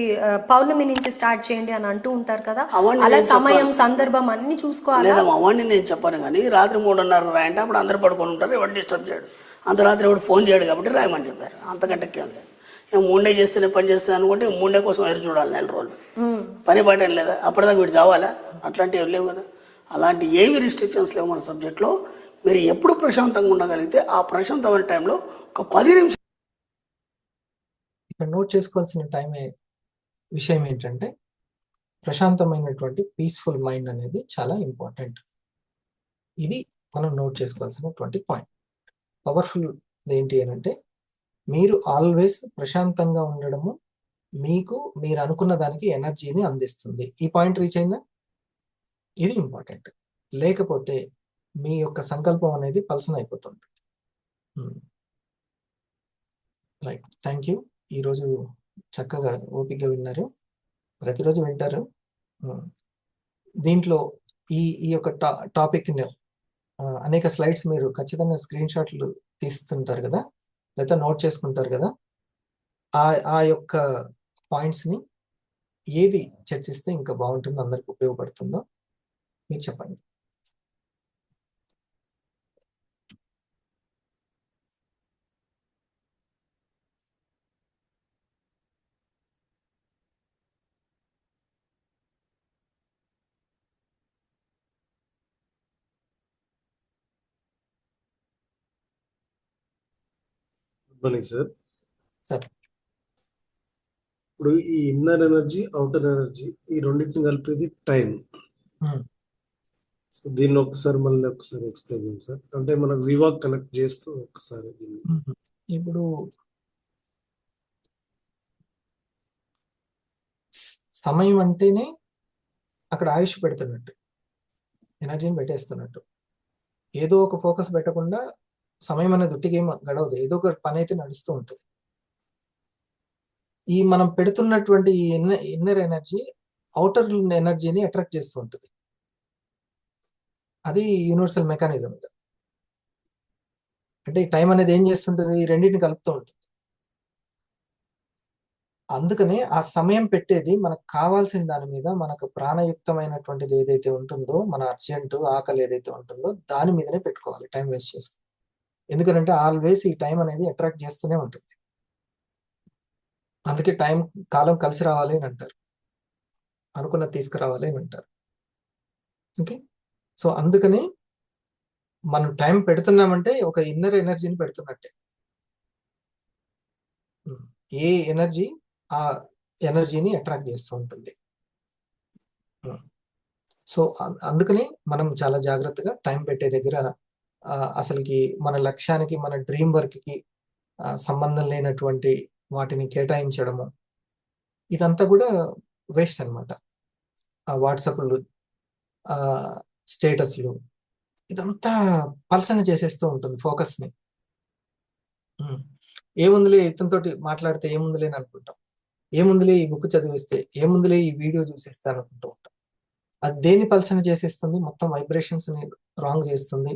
పౌర్ణమి నుంచి స్టార్ట్ చేయండి అని అంటూ ఉంటారు కదా. అలా సమయం సందర్భం అన్ని చూసుకోవాలి. అవన్నీ నేను చెప్పాను. కానీ రాత్రి 3:30 రాయంటే అప్పుడు అందరు పడుకొని ఉంటారు, ఎవరు డిస్టర్బ్ చేయడు. అంత రాత్రి ఎవరు ఫోన్ చేయడు కాబట్టి రాయమని చెప్పారు. అంతకంటే ఏం లేదు. మూడే చేస్తేనే పని చేస్తాను అనుకుంటే మూడే కోసం ఎదురు చూడాలి 4 రోజులు. పని పాట ఏం లేదా, అప్పటిదాకా వీడు చావాలా? అట్లాంటివి లేవు కదా. అలాంటి ఏమి రిస్ట్రిక్షన్స్ లేవు మన సబ్జెక్ట్లో. మీరు ఎప్పుడు ప్రశాంతంగా ఉండగలిగితే ఆ ప్రశాంతమైన టైంలో ఒక 10 నిమిషాలు ఇక్కడ నోట్ చేసుకోవాల్సిన విషయం ఏంటంటే, ప్రశాంతమైనటువంటి పీస్ఫుల్ మైండ్ అనేది చాలా ఇంపార్టెంట్. ఇది మనం నోట్ చేసుకోవాల్సినటువంటి పాయింట్. పవర్ఫుల్ ఏంటి అని అంటే, మీరు ఆల్వేస్ ప్రశాంతంగా ఉండడము మీరు అనుకున్న దానికి ఎనర్జీని అందిస్తుంది. ఈ పాయింట్ రీచ్ అయిందా? ఇది ఇంపార్టెంట్. లేకపోతే మీ యొక్క సంకల్పం అనేది పల్సన్ అయిపోతుంది. Right, thank you. ఈరోజు చక్కగా ఓపికగా విన్నారు. ప్రతిరోజు వింటారు. దీంట్లో ఈ యొక్క టాపిక్ని అనేక స్లైడ్స్ మీరు ఖచ్చితంగా స్క్రీన్ షాట్లు తీస్తుంటారు కదా, లేదా నోట్ చేసుకుంటారు కదా. ఆ యొక్క పాయింట్స్ని ఏది చర్చిస్తే ఇంకా బాగుంటుందో, అందరికి ఉపయోగపడుతుందో మీరు చెప్పండి. Morning sir. సార్ ఇప్పుడు ఈ ఇన్నర్ ఎనర్జీ, అవుటర్ ఎనర్జీ ఈ రెండింటిని కలిపేది టైం. సో దీన్ని మళ్ళీ ఒకసారి ఎక్స్ప్లెయిన్ చేయండి సార్. అంటే మనం వివాక్ కనెక్ట్ చేస్తూ ఒకసారి దీన్ని. ఇప్పుడు సమయం అంటేనే అక్కడ ఆయుష్ పెడుతున్నట్టు, ఎనర్జీని పెట్టేస్తున్నట్టు. ఏదో ఒక ఫోకస్ పెట్టకుండా సమయం అనేది ఉట్టిగేం గడవదు, ఏదో ఒక పని అయితే నడుస్తూ ఉంటుంది. ఈ మనం పెడుతున్నటువంటి ఈ ఇన్నర్ ఎనర్జీ అవుటర్ ఎనర్జీని అట్రాక్ట్ చేస్తూ ఉంటుంది. అది యూనివర్సల్ మెకానిజం. అంటే ఈ టైం అనేది ఏం చేస్తుంటుంది, ఈ రెండింటిని కలుపుతూ ఉంటుంది. అందుకనే ఆ సమయం పెట్టేది మనకు కావాల్సిన దాని మీద, మనకు ప్రాణయుక్తమైనటువంటిది ఏదైతే ఉంటుందో, మన అర్జెంటు ఆకలి ఏదైతే ఉంటుందో దాని మీదనే పెట్టుకోవాలి, టైం వేస్ట్ చేసుకోవాలి. ఎందుకంటే ఆల్వేస్ ఈ టైం అనేది అట్రాక్ట్ చేస్తూనే ఉంటుంది. అందుకే కాలం కలిసి రావాలి అని అంటారు, అనుకున్నది తీసుకురావాలి అని అంటారు. ఓకే, సో అందుకని మనం టైం పెడుతున్నామంటే ఒక ఇన్నర్ ఎనర్జీని పెడుతున్నట్టే. ఏ ఎనర్జీ ఆ ఎనర్జీని అట్రాక్ట్ చేస్తూ ఉంటుంది. సో అందుకని మనం చాలా జాగ్రత్తగా టైం పెట్టే దగ్గర అసలుకి మన లక్ష్యానికి, మన డ్రీమ్ వర్క్కి సంబంధం లేనటువంటి వాటిని కేటాయించడము, ఇదంతా కూడా వేస్ట్ అనమాట. ఆ వాట్సాప్లు, స్టేటస్లు, ఇదంతా పల్సన చేసేస్తూ ఉంటుంది ఫోకస్ని. ఏముందిలే ఇతనితోటి మాట్లాడితే ఏముందిలే అని అనుకుంటాం, ఏముందిలే ఈ బుక్ చదివిస్తే, ఏముందిలే ఈ వీడియో చూసేస్తే అనుకుంటూ ఉంటాం. అది దేని పల్సన చేసేస్తుంది, మొత్తం వైబ్రేషన్స్ని రాంగ్ చేస్తుంది,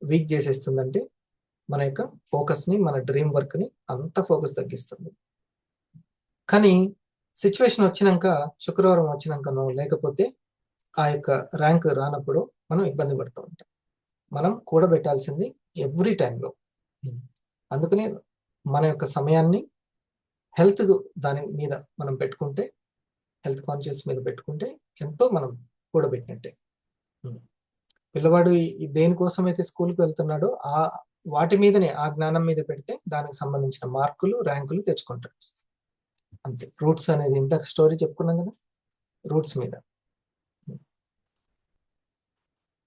వీక్ చేసేస్తుంది. అంటే మన యొక్క ఫోకస్ని, మన డ్రీమ్ వర్క్ని అంత ఫోకస్ తగ్గిస్తుంది. కానీ సిచ్యువేషన్ వచ్చినాక, శుక్రవారం వచ్చినాకనో లేకపోతే ఆ యొక్క ర్యాంక్ రానప్పుడు మనం ఇబ్బంది పడుతూ ఉంటాం. మనం కూడబెట్టాల్సింది ఎవ్రీ టైంలో. అందుకని మన యొక్క సమయాన్ని హెల్త్ దాని మీద మనం పెట్టుకుంటే, హెల్త్ కాన్షియస్ మీద పెట్టుకుంటే ఎంతో మనం కూడబెట్టినట్టే. పిల్లవాడు దేనికోసం అయితే స్కూల్కి వెళ్తున్నాడో వాటి మీదనే, ఆ జ్ఞానం మీద పెడితే దానికి సంబంధించిన మార్కులు, ర్యాంకులు తెచ్చుకుంటాడు. అంతే. రూట్స్ అనేది ఇందాక స్టోరీ చెప్పుకున్నాం కదా, రూట్స్ మీద.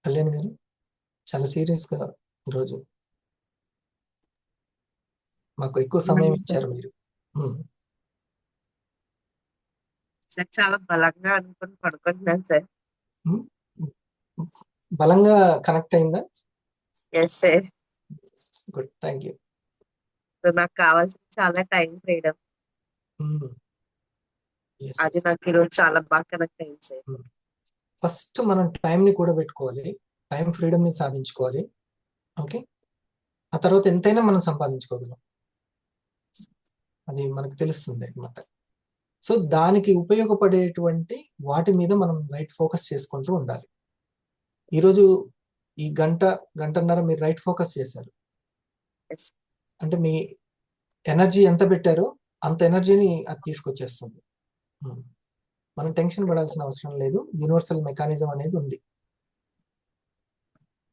కళ్యాణ్ గారు చాలా సీరియస్గా ఈరోజు మాకు ఎక్కువ సమయం ఇచ్చారు మీరు. సార్ చాలా బలంగా అనుకుని పడుకుంటున్నాను సార్. బలంగా కనెక్ట్ అయిందా? Yes sir. Good, thank you. So నాకు కావాల్సిన చాలా టైం ఫ్రీడమ్, అది నాకు ఈరోజు చాలా బాగా కనెక్ట్ అయింది సార్. ఫస్ట్ మనం టైంని కూడా పెట్టుకోవాలి, టైం ఫ్రీడమ్ని సాధించుకోవాలి. ఓకే, ఆ తర్వాత ఎంతైనా మనం సంపాదించుకోగలం, అది మనకు తెలుస్తుంది అన్నమాట. సో దానికి ఉపయోగపడేటువంటి వాటి మీద మనం రైట్ ఫోకస్ చేసుకుంటూ ఉండాలి. ఈరోజు ఈ గంటన్నర మీరు రైట్ ఫోకస్ చేశారు అంటే మీ ఎనర్జీ ఎంత పెట్టారో అంత ఎనర్జీని అది తీసుకొచ్చేస్తుంది. మనం టెన్షన్ పడాల్సిన అవసరం లేదు, యూనివర్సల్ మెకానిజం అనేది ఉంది.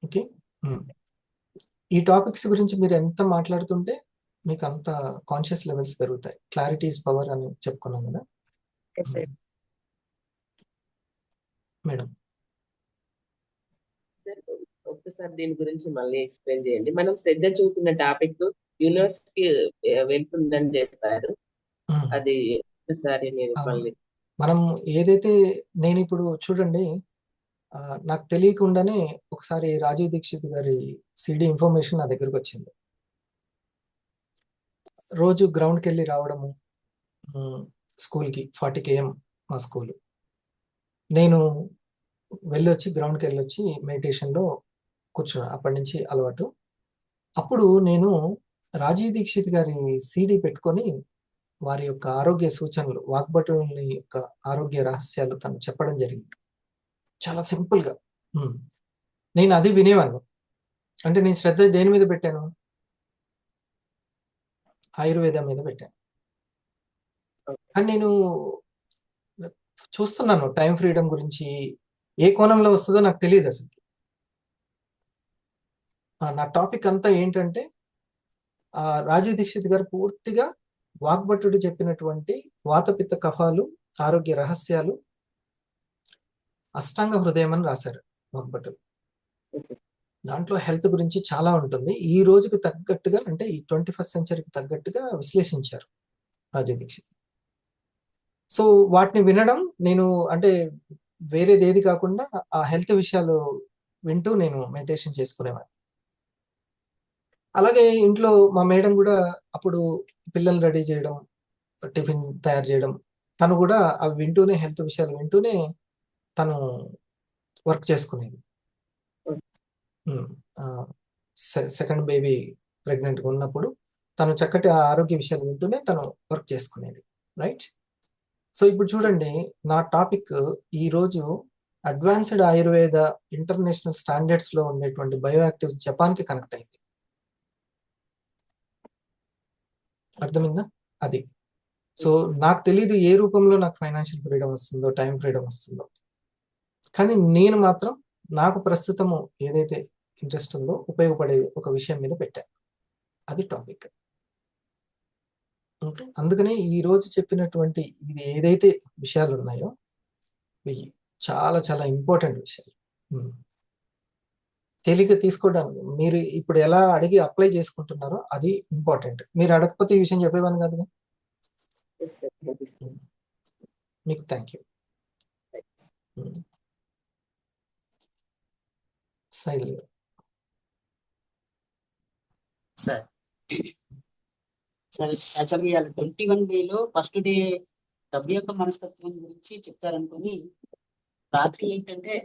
ఓకే, ఈ టాపిక్స్ గురించి మీరు ఎంత మాట్లాడుతుంటే మీకు అంత కాన్షియస్ లెవెల్స్ పెరుగుతాయి. క్లారిటీ ఈజ్ పవర్ అని చెప్పుకున్నాం కదా మేడం. ఒక్కసారి దీని గురించి మళ్ళీ ఎక్స్ప్లెయిన్ చేయండి. మనం శ్రద్ధ చూపిన టాపిక్ యూనివర్స్ కి వెళ్తుందని చెప్పారు, అది ఒకసారి మీరు మళ్ళీ. మనం ఏదైతే, నేను ఇప్పుడు చూడండి, నాకు తెలియకుండానే ఒకసారి రాజీవ్ దీక్షిత్ గారి సిడి ఇన్ఫర్మేషన్ నా దగ్గరకు వచ్చింది. రోజు గ్రౌండ్కి వెళ్ళి రావడము, స్కూల్కి 40 km మా స్కూల్. నేను వెళ్ళొచ్చి గ్రౌండ్కి వెళ్ళొచ్చి మెడిటేషన్లో కూర్చున్నా, అప్పటి నుంచి అలవాటు. అప్పుడు నేను రాజీవ్ దీక్షిత్ గారి సిడి పెట్టుకొని వారి యొక్క ఆరోగ్య సూచనలు, వాగ్భటుని యొక్క ఆరోగ్య రహస్యాలు తను చెప్పడం జరిగింది చాలా సింపుల్గా. నేను అది వినేవాను. అంటే నేను శ్రద్ధ దేని మీద పెట్టాను? ఆయుర్వేదం మీద పెట్టాను. కానీ నేను చూస్తున్నాను టైం ఫ్రీడమ్ గురించి ఏ కోణంలో వస్తుందో నాకు తెలియదు అసలు. నా టాపిక్ అంతా ఏంటంటే రాజీవ్ దీక్షిత్ గారు పూర్తిగా వాగ్భటుడు చెప్పినటువంటి వాతపిత్త కఫాలు ఆరోగ్య రహస్యాలు అష్టాంగ హృదయం అని రాశారు వాగ్భటుడు. ఓకే దాంట్లో హెల్త్ గురించి చాలా ఉంటుంది. ఈ రోజుకి తగ్గట్టుగా, అంటే ఈ 21st సెంచరీకి తగ్గట్టుగా విశ్లేషించారు రాజీవ్ దీక్షిత్. సో వాటిని వినడం, నేను అంటే వేరేది ఏది కాకుండా ఆ హెల్త్ విషయాలు వింటూ నేను మెడిటేషన్ చేసుకునేవాడిని. అలాగే ఇంట్లో మా మేడం కూడా అప్పుడు పిల్లలు రెడీ చేయడం, టిఫిన్ తయారు చేయడం, తను కూడా అవి వింటూనే, హెల్త్ విషయాలు వింటూనే తను వర్క్ చేసుకునేది. సెకండ్ బేబీ ప్రెగ్నెంట్గా ఉన్నప్పుడు తను చక్కటి ఆరోగ్య విషయాలు వింటూనే తను వర్క్ చేసుకునేది. రైట్. సో ఇప్పుడు చూడండి, నా టాపిక్ ఈరోజు అడ్వాన్స్డ్ ఆయుర్వేద ఇంటర్నేషనల్ స్టాండర్డ్స్ లో ఉండేటువంటి బయోయాక్టివ్స్ జపాన్కి కనెక్ట్ అయింది. అర్థమైందా? అది. సో నాకు తెలియదు ఏ రూపంలో నాకు ఫైనాన్షియల్ ఫ్రీడమ్ వస్తుందో, టైం ఫ్రీడమ్ వస్తుందో, కానీ నేను మాత్రం నాకు ప్రస్తుతము ఏదైతే ఇంట్రెస్ట్ ఉందో ఉపయోగపడే ఒక విషయం మీద పెట్టాను. అది టాపిక్. ఓకే. అందుకనే ఈ రోజు చెప్పినటువంటి ఇది ఏదైతే విషయాలు ఉన్నాయో ఇవి చాలా చాలా ఇంపార్టెంట్ విషయాలు. తేలిక తీసుకోవడానికి మీరు ఇప్పుడు ఎలా అడిగి అప్లై చేసుకుంటున్నారో అది ఇంపార్టెంట్. మీరు అడగకపోతే ఈ విషయం చెప్పేవాను కదా. Yes sir thank you sir. మీకు థ్యాంక్ యూ. సైదుల్ గారు. సార్ సరే, యాక్చువల్గా ఇవాళ 21 డేలో ఫస్ట్ డే డబ్బు యొక్క మనస్తత్వం గురించి చెప్తారనుకొని రాత్రి ఏంటంటే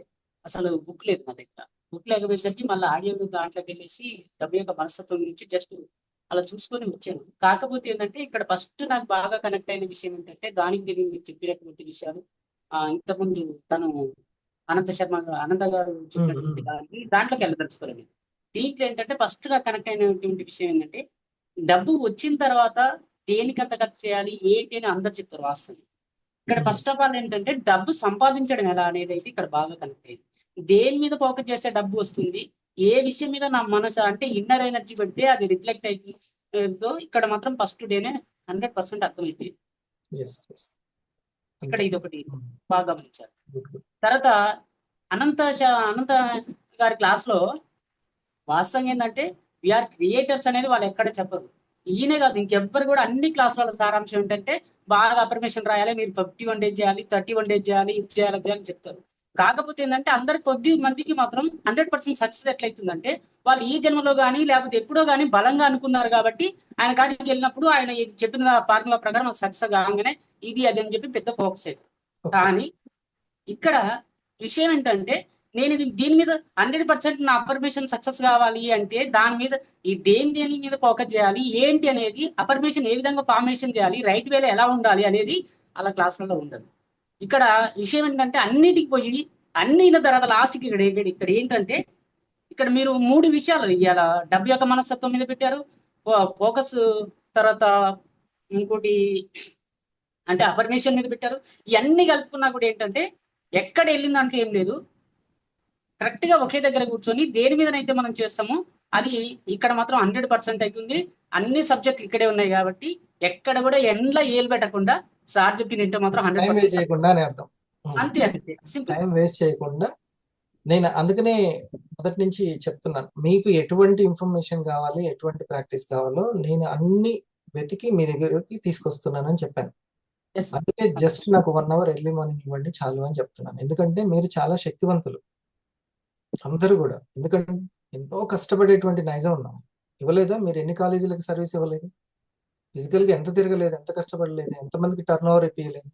అసలు బుక్ లేదు నా దగ్గర. బుక్ లేకపోయేసరికి మళ్ళీ ఆడియో దాంట్లోకి వెళ్ళేసి డబ్బు యొక్క మనస్తత్వం గురించి జస్ట్ అలా చూసుకొని వచ్చాను. కాకపోతే ఏంటంటే ఇక్కడ ఫస్ట్ నాకు బాగా కనెక్ట్ అయిన విషయం ఏంటంటే దానికి మీరు చెప్పినటువంటి విషయాలు. ఇంతకుముందు తను అనంత గారు చెప్పినటువంటి దాంట్లోకి వెళ్ళదలుచుకోలేదు. దీంట్లో ఏంటంటే ఫస్ట్ నాకు కనెక్ట్ అయినటువంటి విషయం ఏంటంటే డబ్బు వచ్చిన తర్వాత దేనికి అంత ఖర్చు చేయాలి ఏంటి అని అందరు చెప్తారు వాస్తవం. ఇక్కడ ఫస్ట్ ఆఫ్ ఆల్ ఏంటంటే డబ్బు సంపాదించడం ఎలా అనేది అయితే ఇక్కడ బాగా కనెక్ట్ అయింది. దేని మీద ఫోకస్ చేస్తే డబ్బు వస్తుంది, ఏ విషయం మీద నా మనసు అంటే ఇన్నర్ ఎనర్జీ పెడితే అది రిఫ్లెక్ట్ అవుతుందో ఇక్కడ మాత్రం ఫస్ట్ డేనే 100% అర్థమైపోయింది. ఇక్కడ ఇది ఒకటి బాగా గమనించారు. తర్వాత అనంత గారి క్లాస్ లో వాస్తవం ఏంటంటే వీఆర్ క్రియేటర్స్ అనేది వాళ్ళు ఎక్కడ చెప్పరు. ఈయనే కాదు ఇంకెవ్వరు కూడా అన్ని క్లాసుల సారాంశం ఏంటంటే బాగా అఫర్మేషన్ రాయాలి, మీరు 51 days చేయాలి, 31 days చేయాలి, ఇది చేయాలి అని చెప్తారు. కాకపోతే ఏంటంటే అందరికి కొద్ది మందికి మాత్రం 100% సక్సెస్ ఎట్లయితుందంటే వాళ్ళు ఈ జన్మలో కానీ లేకపోతే ఎప్పుడో కానీ బలంగా అనుకున్నారు కాబట్టి ఆయన కాడికి వెళ్ళినప్పుడు ఆయన చెప్పిన ఫార్ములా ప్రకారం సక్సెస్ కాగానే ఇది అది అని చెప్పి పెద్ద ఫోకస్ అవుతుంది. కానీ ఇక్కడ విషయం ఏంటంటే నేను దీని మీద 100% నా అఫర్మేషన్ సక్సెస్ కావాలి అంటే దాని మీద ఈ దేని మీద ఫోకస్ చేయాలి ఏంటి అనేది, అఫర్మేషన్ ఏ విధంగా ఫార్మేషన్ చేయాలి, రైట్ వేలో ఎలా ఉండాలి అనేది అలా క్లాసులలో ఉండదు. ఇక్కడ విషయం ఏంటంటే అన్నిటికి పోయి అన్ని తర్వాత లాస్ట్కి ఇక్కడ ఏంటంటే ఇక్కడ మీరు 3 విషయాలు ఇవాళ డబ్బు యొక్క మనస్తత్వం మీద పెట్టారు, ఫోకస్, తర్వాత ఇంకోటి అంటే అఫర్మేషన్ మీద పెట్టారు. ఇవన్నీ కలుపుకున్నా కూడా ఏంటంటే ఎక్కడ వెళ్ళింది అంటే ఏం లేదు, కరెక్ట్ గా ఒకే దగ్గర కూర్చొని దేని మీదనైతే మనం చేస్తామో అది ఇక్కడ మాత్రం 100% అవుతుంది. అన్ని సబ్జెక్టులు ఇక్కడే ఉన్నాయి కాబట్టి ఎక్కడ కూడా ఎండ్ల ఏలు పెట్టకుండా సార్ చెప్పి తింటే మాత్రం 100% చేయకుండా అని అర్థం. అంతే అంతే సింపుల్. టైం వేస్ట్ చేయకుండా నేను అందుకనే మొదటి నుంచి చెప్తున్నాను, మీకు ఎటువంటి ఇన్ఫర్మేషన్ కావాలి, ఎటువంటి ప్రాక్టీస్ కావాలో నేను అన్ని వెతికి మీ దగ్గరికి తీసుకొస్తున్నానని చెప్పాను. అందుకే జస్ట్ నాకు 1 hour ఎర్లీ మార్నింగ్ ఇవ్వండి చాలు అని చెప్తున్నాను. ఎందుకంటే మీరు చాలా శక్తివంతులు అందరూ కూడా. ఎందుకంటే ఎంతో కష్టపడేటువంటి నైజం ఉన్నాం. ఇవ్వలేదా? మీరు ఎన్ని కాలేజీలకు సర్వీస్ ఇవ్వలేదు? ఫిజికల్గా ఎంత తిరగలేదు, ఎంత కష్టపడలేదు, ఎంతమందికి టర్న్ ఓవర్ ఇప్పించలేదు?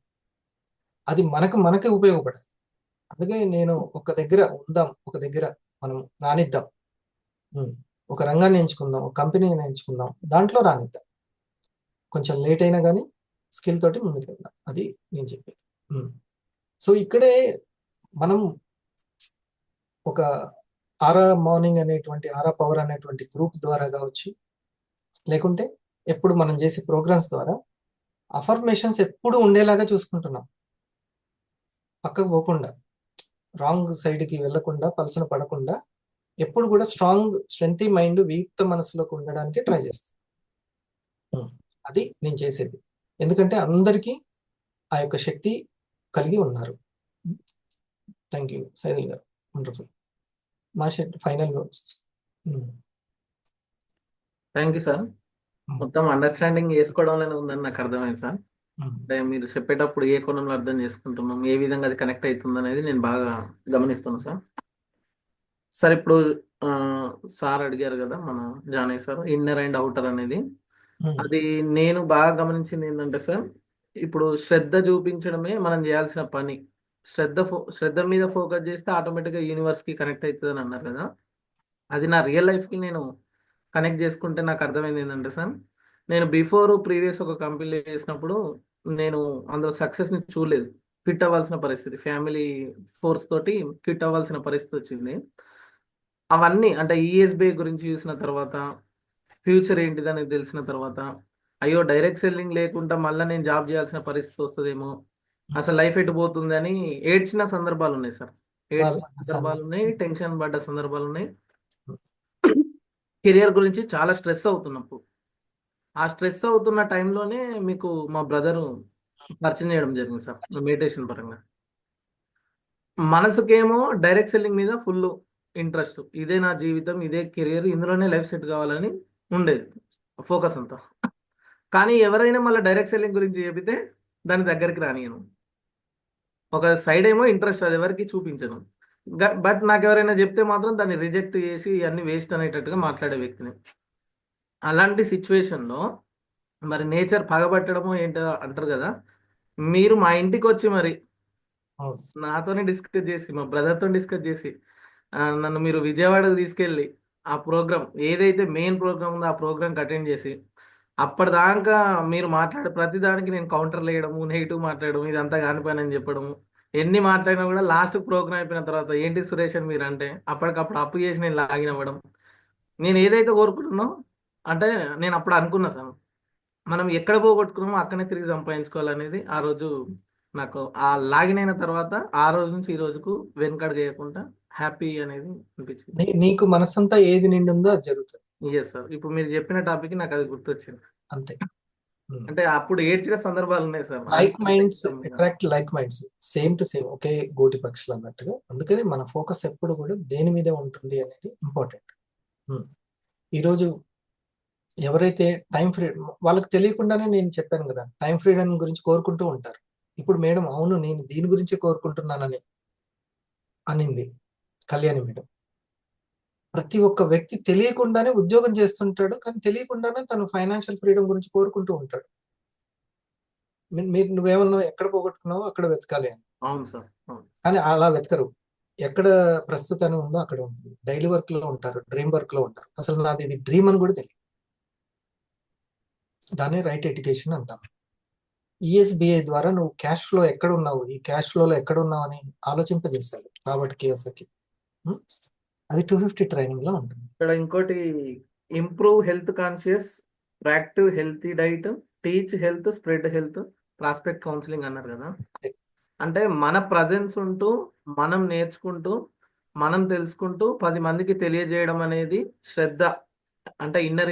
అది మనకే ఉపయోగపడదు. అందుకే నేను ఒక దగ్గర ఉందాం, ఒక దగ్గర మనం రానిద్దాం, ఒక రంగాన్ని ఎంచుకుందాం, ఒక కంపెనీని ఎంచుకుందాం, దాంట్లో రానిద్దాం. కొంచెం లేట్ అయినా కానీ స్కిల్ తోటి ముందుకు వెళ్దాం. అది నేను చెప్పేది. సో ఇక్కడే మనం ఒక ఆరా మార్నింగ్ అనేటువంటి ఆరా పవర్ అనేటువంటి గ్రూప్ ద్వారా కావచ్చు, లేకుంటే ఎప్పుడు మనం చేసే ప్రోగ్రామ్స్ ద్వారా అఫర్మేషన్స్ ఎప్పుడు ఉండేలాగా చూసుకుంటున్నాం. పక్కకు పోకుండా, రాంగ్ సైడ్కి వెళ్లకుండా, పలసన పడకుండా ఎప్పుడు కూడా స్ట్రెంగ్తీ మైండ్, వీక్త మనసులోకి ఉండడానికి ట్రై చేస్తాం. అది నేను చేసేది. ఎందుకంటే అందరికీ ఆ యొక్క శక్తి కలిగి ఉన్నారు. థ్యాంక్ యూ సైదుల్ గారు, wonderful. Master final words. Thank you sir. మొత్తం అండర్స్టాండింగ్ చేసుకోవడంలోనే ఉందని నాకు అర్థమైంది సార్. అంటే మీరు చెప్పేటప్పుడు ఏ కోణంలో అర్థం చేసుకుంటున్నాం, ఏ విధంగా అది కనెక్ట్ అవుతుంది అనేది నేను బాగా గమనిస్తున్నాను సార్. సార్ ఇప్పుడు సార్ అడిగారు కదా మన Janaiah sir, inner and outer అనేది. అది నేను బాగా గమనించింది ఏంటంటే సార్, ఇప్పుడు శ్రద్ధ చూపించడమే మనం చేయాల్సిన పని. శ్రద్ధ మీద ఫోకస్ చేస్తే ఆటోమేటిక్గా యూనివర్స్కి కనెక్ట్ అవుతుంది అని అన్నారు కదా. అది నా రియల్ లైఫ్కి నేను కనెక్ట్ చేసుకుంటే నాకు అర్థమైంది ఏంటంటే సార్, నేను ప్రీవియస్ ఒక కంపెనీలో చేసినప్పుడు నేను అందులో సక్సెస్ని చూడలేదు. క్విట్ అవ్వాల్సిన పరిస్థితి, ఫ్యామిలీ ఫోర్స్ తోటి క్విట్ అవ్వాల్సిన పరిస్థితి వచ్చింది. అవన్నీ అంటే ఈఎస్బిఐ గురించి చూసిన తర్వాత, ఫ్యూచర్ ఏంటిదని తెలిసిన తర్వాత, అయ్యో డైరెక్ట్ సెల్లింగ్ లేకుండా మళ్ళీ నేను జాబ్ చేయాల్సిన పరిస్థితి వస్తుందేమో, అసలు లైఫ్ ఎటు పోతుంది అని ఏడ్చిన సందర్భాలు ఉన్నాయి సార్. ఏడ్చిన సందర్భాలు ఉన్నాయి, టెన్షన్ పడ్డ సందర్భాలు ఉన్నాయి. కెరియర్ గురించి చాలా స్ట్రెస్ అవుతున్నప్పుడు, ఆ స్ట్రెస్ అవుతున్న టైంలోనే మీకు మా బ్రదరు పరిచయం చేయడం జరిగింది సార్, మెడిటేషన్ పరంగా. మనసుకేమో డైరెక్ట్ సెల్లింగ్ మీద ఫుల్ ఇంట్రెస్ట్, ఇదే నా జీవితం, ఇదే కెరియర్, ఇందులోనే లైఫ్ సెట్ కావాలని ఉండేది ఫోకస్ అంతా. కానీ ఎవరైనా మళ్ళీ డైరెక్ట్ సెల్లింగ్ గురించి చెబితే దాని దగ్గరికి రానియను. ఒక సైడ్ ఏమో ఇంట్రెస్ట్, అది ఎవరికి చూపించను. బట్ నాకు ఎవరైనా చెప్తే మాత్రం దాన్ని రిజెక్ట్ చేసి అన్ని వేస్ట్ అనేటట్టుగా మాట్లాడే వ్యక్తిని. అలాంటి సిచ్యువేషన్లో మరి నేచర్ పగబట్టడమో ఏంటో అంటారు కదా, మీరు మా ఇంటికి వచ్చి మరి నాతోనే డిస్కస్ చేసి, మా బ్రదర్తో డిస్కస్ చేసి, నన్ను మీరు విజయవాడకు తీసుకెళ్ళి ఆ ప్రోగ్రామ్ ఏదైతే మెయిన్ ప్రోగ్రామ్ ఉందో ఆ ప్రోగ్రామ్కి అటెండ్ చేసి, అప్పటిదాకా మీరు మాట్లాడే ప్రతిదానికి నేను కౌంటర్లు వేయడము, నెగిటివ్ మాట్లాడడం, ఇదంతా కానిపోయినని చెప్పడము, ఎన్ని మాట్లాడినా కూడా లాస్ట్ ప్రోగ్రామ్ అయిపోయిన తర్వాత ఏంటి సురేష్ అని మీరు అంటే అప్పటికప్పుడు అప్పు చేసి నేను లాగిన్ అవ్వడం. నేను ఏదైతే కోరుకుంటున్నానో, అంటే నేను అప్పుడు అనుకున్నా సార్, మనం ఎక్కడ పోగొట్టుకున్నామో అక్కడనే తిరిగి సంపాదించుకోవాలనేది ఆ రోజు నాకు ఆ లాగిన్ అయిన తర్వాత, ఆ రోజు నుంచి ఈ రోజుకు వెనకడుగు వేయకుండా హ్యాపీ అనేది అనిపించింది. నీకు మనసంతా ఏది నిండుందో అది జరుగుతుంది. ఎస్ సార్, ఇప్పుడు మీరు చెప్పిన టాపిక్ నాకు అది గుర్తొచ్చింది. అంతే. అంటే అప్పుడు ఏడ్చిన సందర్భాలు ఉన్నాయి sir. Like minds attract like minds, same to same, ఒకే గోటి పక్షులు అన్నట్టుగా. అందుకని మన ఫోకస్ ఎప్పుడు కూడా దేని మీదే ఉంటుంది అనేది ఇంపార్టెంట్. ఈరోజు ఎవరైతే టైం ఫ్రీడమ్, వాళ్ళకి తెలియకుండానే నేను చెప్పాను కదా, టైం ఫ్రీడమ్ గురించి కోరుకుంటూ ఉంటారు. ఇప్పుడు మేడం అవును నేను దీని గురించి కోరుకుంటున్నానని అనింది కళ్యాణి మేడం. ప్రతి ఒక్క వ్యక్తి తెలియకుండానే ఉద్యోగం చేస్తుంటాడు, కానీ తెలియకుండానే తను ఫైనాన్షియల్ ఫ్రీడమ్ గురించి కోరుకుంటూ ఉంటాడు. మీరు నువ్వేమన్నా ఎక్కడ పోగొట్టుకున్నావో అక్కడ వెతకాలి అని. అవును సార్. కానీ అలా వెతకరు. ఎక్కడ ప్రస్తుతాన్ని ఉందో అక్కడ ఉంటుంది. డైలీ వర్క్ లో ఉంటారు, డ్రీమ్ వర్క్ లో ఉంటారు. అసలు నాది ఇది డ్రీమ్ అని కూడా తెలియదు. దాన్ని రైట్ ఎడ్యుకేషన్ అంటాం. ఈఎస్బిఐ ద్వారా నువ్వు క్యాష్ ఫ్లో ఎక్కడ ఉన్నావు, ఈ క్యాష్ ఫ్లోలో ఎక్కడ ఉన్నావు అని ఆలోచింపజేశారు రాబర్ట్ కియోసాకి. అది 250 ట్రైనింగ్ లో ఉంటుంది. ఇక్కడ ఇంకోటి, improve health conscious, practice healthy diet, teach health, spread health, prospect counselling అన్నారు కదా. అంటే మన ప్రజెన్స్ ఉంటూ, మనం నేర్చుకుంటూ, మనం తెలుసుకుంటూ 10 మందికి తెలియజేయడం అనేది శ్రద్ధ. అంటే ఇన్నర్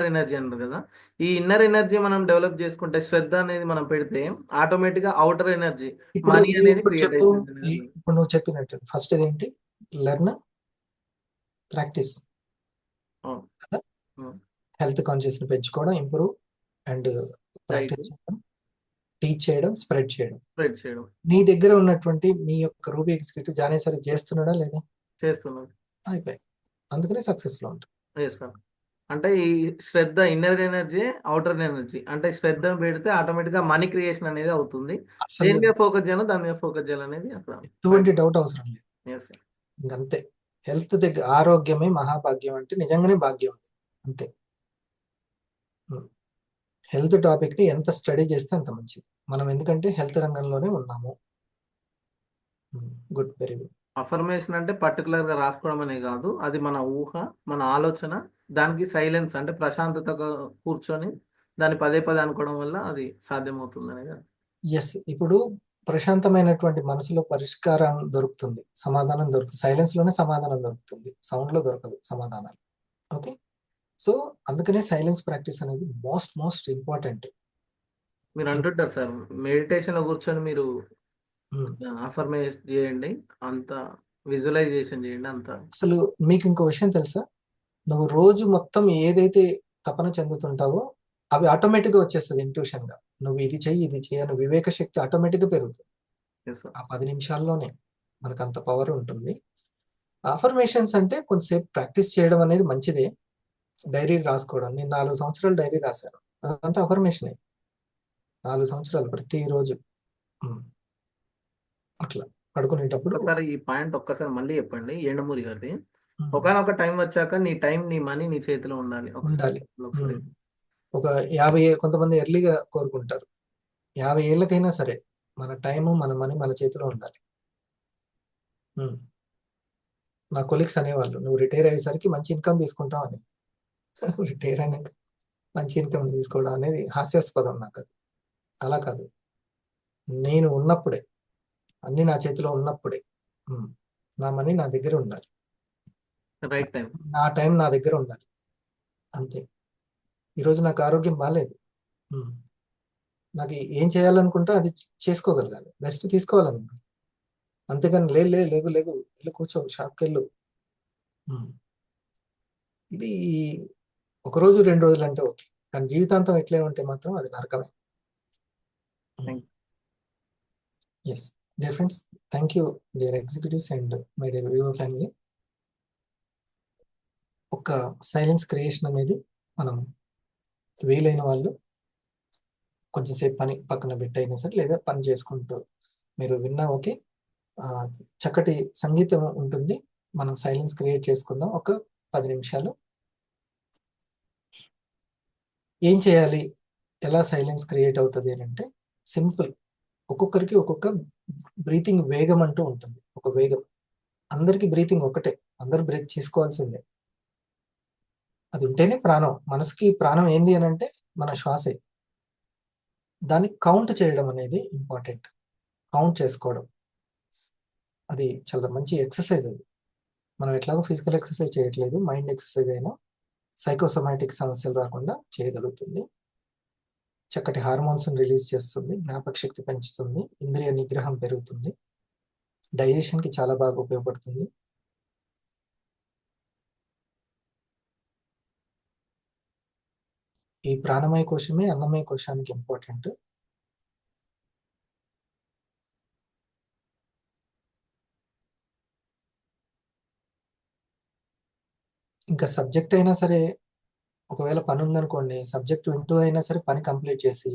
ఎనర్జీ అన్నారు కదా. ఈ ఇన్నర్ ఎనర్జీ మనం డెవలప్ చేసుకుంటే, శ్రద్ధ అనేది మనం పెడితే ఆటోమేటిక్ గా అవుటర్ ఎనర్జీ, మనీ అనేది క్రియేట్ అవుతుంది. ఇప్పుడు నువ్వు చెప్పినట్టు ఫస్ట్ ఇదేంటి, లెర్న్, ప్రాక్టీస్ కదా. హెల్త్ కాన్షియస్ ని పెంచుకోవడం, ఇంప్రూవ్ అండ్ ప్రాక్టీస్ చేయడం, టీచ్ చేయడం, స్ప్రెడ్ చేయడం. నీ దగ్గర ఉన్నటువంటి మీ యొక్క రూబీ ఎగ్జిక్యూటివ్ జానే సరే చేస్తున్నాడా లేదా? చేస్తున్నాడు. అయిపోయి, అందుకనే సక్సెస్ లో ఉంటుంది. అంటే ఈ శ్రద్ధ ఇన్నర్ ఎనర్జీ, అవుటర్ ఎనర్జీ. అంటే శ్రద్ధ పెడితే ఆటోమేటిక్ గా మనీ క్రియేషన్ అనేది అవుతుంది. దేని మీద ఫోకస్ చేయాలో దాని మీద ఫోకస్ చేయాలనేది అక్కడ ఎటువంటి డౌట్ అవసరం లేదు. ఇంకంతే. హెల్త్ దగ్గర ఆరోగ్యమే మహాభాగ్యం అంటే నిజంగానే భాగ్యం అంతే. హెల్త్ టాపిక్ ని ఎంత స్టడీ చేస్తే అంత మంచిది. మనం ఎందుకంటే హెల్త్ రంగంలోనే ఉన్నాము. Good, very good. అఫర్మేషన్ అంటే పర్టికులర్ గా రాసుకోవడం అనే కాదు, అది మన ఊహ, మన ఆలోచన. దానికి సైలెన్స్ అంటే ప్రశాంతతగా కూర్చొని దాన్ని పదే పదే అనుకోవడం వల్ల అది సాధ్యమవుతుంది అనేది. ఎస్, ఇప్పుడు ప్రశాంతమైనటువంటి మనసులో పరిష్కారం దొరుకుతుంది, సమాధానం దొరుకుతుంది. సైలెన్స్ లోనే సమాధానం దొరుకుతుంది, సౌండ్ లో దొరకదు సమాధానాలు. ఓకే, సో అందుకనే సైలెన్స్ ప్రాక్టీస్ అనేది మోస్ట్ ఇంపార్టెంట్. మీరు అంటుంటారు సార్, మెడిటేషన్ లో కూర్చొని మీరు అఫర్మేషన్ చేయండి, అంత విజువలైజేషన్ చేయండి, అంత. అసలు మీకు ఇంకో విషయం తెలుసా, నువ్వు రోజు మొత్తం ఏదైతే తపన చెందుతుంటావో అవి ఆటోమేటిక్గా వచ్చేస్తుంది ఇంట్యూషన్ గా. నువ్వు ఇది చెయ్యి అని వివేక శక్తి ఆటోమేటిక్గా పెరుగుతుంది. Yes, sir. ఆ 10 నిమిషాల్లోనే మనకు అంత పవర్ ఉంటుంది. అఫర్మేషన్స్ అంటే కొంచెంసేపు ప్రాక్టీస్ చేయడం అనేది మంచిదే. డైరీ రాసుకోవడం, నేను 4 సంవత్సరాలు డైరీ రాశాను, అదంతా అఫర్మేషనే. 4 సంవత్సరాలు ప్రతిరోజు అట్లా పడుకునేటప్పుడు. ఒకసారి ఈ పాయింట్ ఒక్కసారి మళ్ళీ చెప్పండి ఎండమూరి గారిది. ఉమ్, ఒకనొక టైం వచ్చాక నీ టైం, నీ మనీ నీ చేతిలో ఉండాలి. ఉండాలి. ఒకసారి ఒక 50 కొంతమంది ఎర్లీగా కోరుకుంటారు. 50 ఏళ్ళకైనా సరే మన టైము మన మనీ మన చేతిలో ఉండాలి. నా కొలీగ్స్ అనేవాళ్ళు, నువ్వు రిటైర్ అయ్యేసరికి మంచి ఇన్కమ్ తీసుకుంటావు అని. రిటైర్ అయినాక మంచి ఇన్కమ్ తీసుకోవడం అనేది హాస్యాస్పదం నాకు. అది అలా కాదు, నేను ఉన్నప్పుడే, అన్ని నా చేతిలో ఉన్నప్పుడే నా మనీ నా దగ్గర ఉండాలి, రైట్ టైం, నా టైం నా దగ్గర ఉండాలి, అంతే. ఈరోజు నాకు ఆరోగ్యం బాగాలేదు, నాకు ఏం చేయాలనుకుంటా అది చేసుకోగలగాలి, రెస్ట్ తీసుకోవాలనుకుంటా. అంతేగాని లేగు వెళ్ళి కూర్చో, షాప్కి వెళ్ళు. ఇది 1 రోజు 2 రోజులు అంటే ఓకే, కానీ జీవితాంతం ఎట్లే ఉంటే మాత్రం అది నరకమే. Yes dear friends, thank you dear executives and my dear Vivo family. ఒక సైలెన్స్ క్రియేషన్ అనేది మనం వీలైన వాళ్ళు కొంచెంసేపు పని పక్కన పెట్టయినా సరే, లేదా పని చేసుకుంటూ మీరు విన్నా ఓకే. చక్కటి సంగీతం ఉంటుంది, మనం సైలెన్స్ క్రియేట్ చేసుకుందాం ఒక 10 నిమిషాలు. ఏం చేయాలి, ఎలా సైలెన్స్ క్రియేట్ అవుతుంది అని అంటే సింపుల్. ఒక్కొక్కరికి ఒక్కొక్క బ్రీతింగ్ వేగం అంటూ ఉంటుంది, ఒక వేగం. అందరికీ బ్రీతింగ్ ఒకటే, అందరూ బ్రీత్ చేసుకోవాల్సిందే. అది ఉంటేనే ప్రాణం. మనసుకి ప్రాణం ఏంది అని అంటే మన శ్వాసే. దాన్ని కౌంట్ చేయడం అనేది ఇంపార్టెంట్. కౌంట్ చేసుకోవడం అది చాలా మంచి ఎక్సర్సైజ్. అది మనం ఎట్లాగో ఫిజికల్ ఎక్సర్సైజ్ చేయట్లేదు, మైండ్ ఎక్సర్సైజ్ అయినా సైకోసోమాటిక్ సమస్యలు రాకుండా చేయగలుగుతుంది. చక్కటి హార్మోన్స్ రిలీజ్ చేస్తుంది, జ్ఞాపక శక్తి పెంచుతుంది, ఇంద్రియ నిగ్రహం పెరుగుతుంది, డైజెషన్కి చాలా బాగా ఉపయోగపడుతుంది. ఈ ప్రాణమయ కోశమే అన్నమయ కోశానికి ఇంపార్టెంట్. ఇంకా సబ్జెక్ట్ అయినా సరే, ఒకవేళ పని ఉందనుకోండి, సబ్జెక్ట్ వింటూ అయినా సరే పని కంప్లీట్ చేసి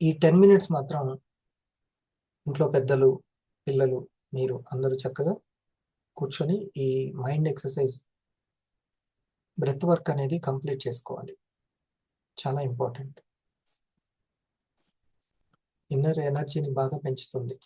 ఈ 10 మినిట్స్ మాత్రం ఇంట్లో పెద్దలు, పిల్లలు, మీరు అందరూ చక్కగా కూర్చొని ఈ మైండ్ ఎక్సర్సైజ్, బ్రెత్ వర్క్ అనేది కంప్లీట్ చేసుకోవాలి. చాలా ఇంపార్టెంట్. ఇన్నర్ ఎనర్జీని బాగా పెంచుతుంది.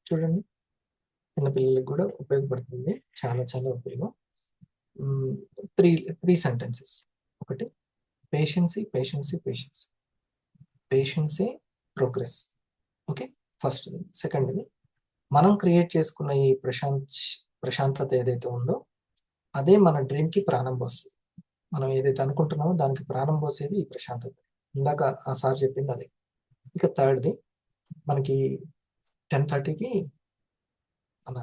చూడండి, చిన్నపిల్లలకి కూడా ఉపయోగపడుతుంది, చాలా చాలా ఉపయోగం. Three three sentences. ఒకటి, పేషెన్సీ పేషెన్సీ పేషెన్స్, పేషెన్సే ప్రోగ్రెస్. Okay, first. సెకండ్ది, మనం క్రియేట్ చేసుకున్న ఈ ప్రశాంతత ఏదైతే ఉందో అదే మన డ్రీమ్కి ప్రాణం పోస్తుంది. మనం ఏదైతే అనుకుంటున్నామో దానికి ప్రాణం పోసేది ఈ ప్రశాంతత. ఇందాక ఆ సార్ చెప్పింది అదే. ఇక థర్డ్ది, మనకి 10:30కి మన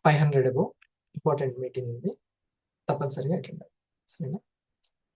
500 అబోవ్ ఇంపార్టెంట్ మీటింగ్ ఉంది, తప్పనిసరిగా అటెండ్ అవ్వాలి. సరేనా?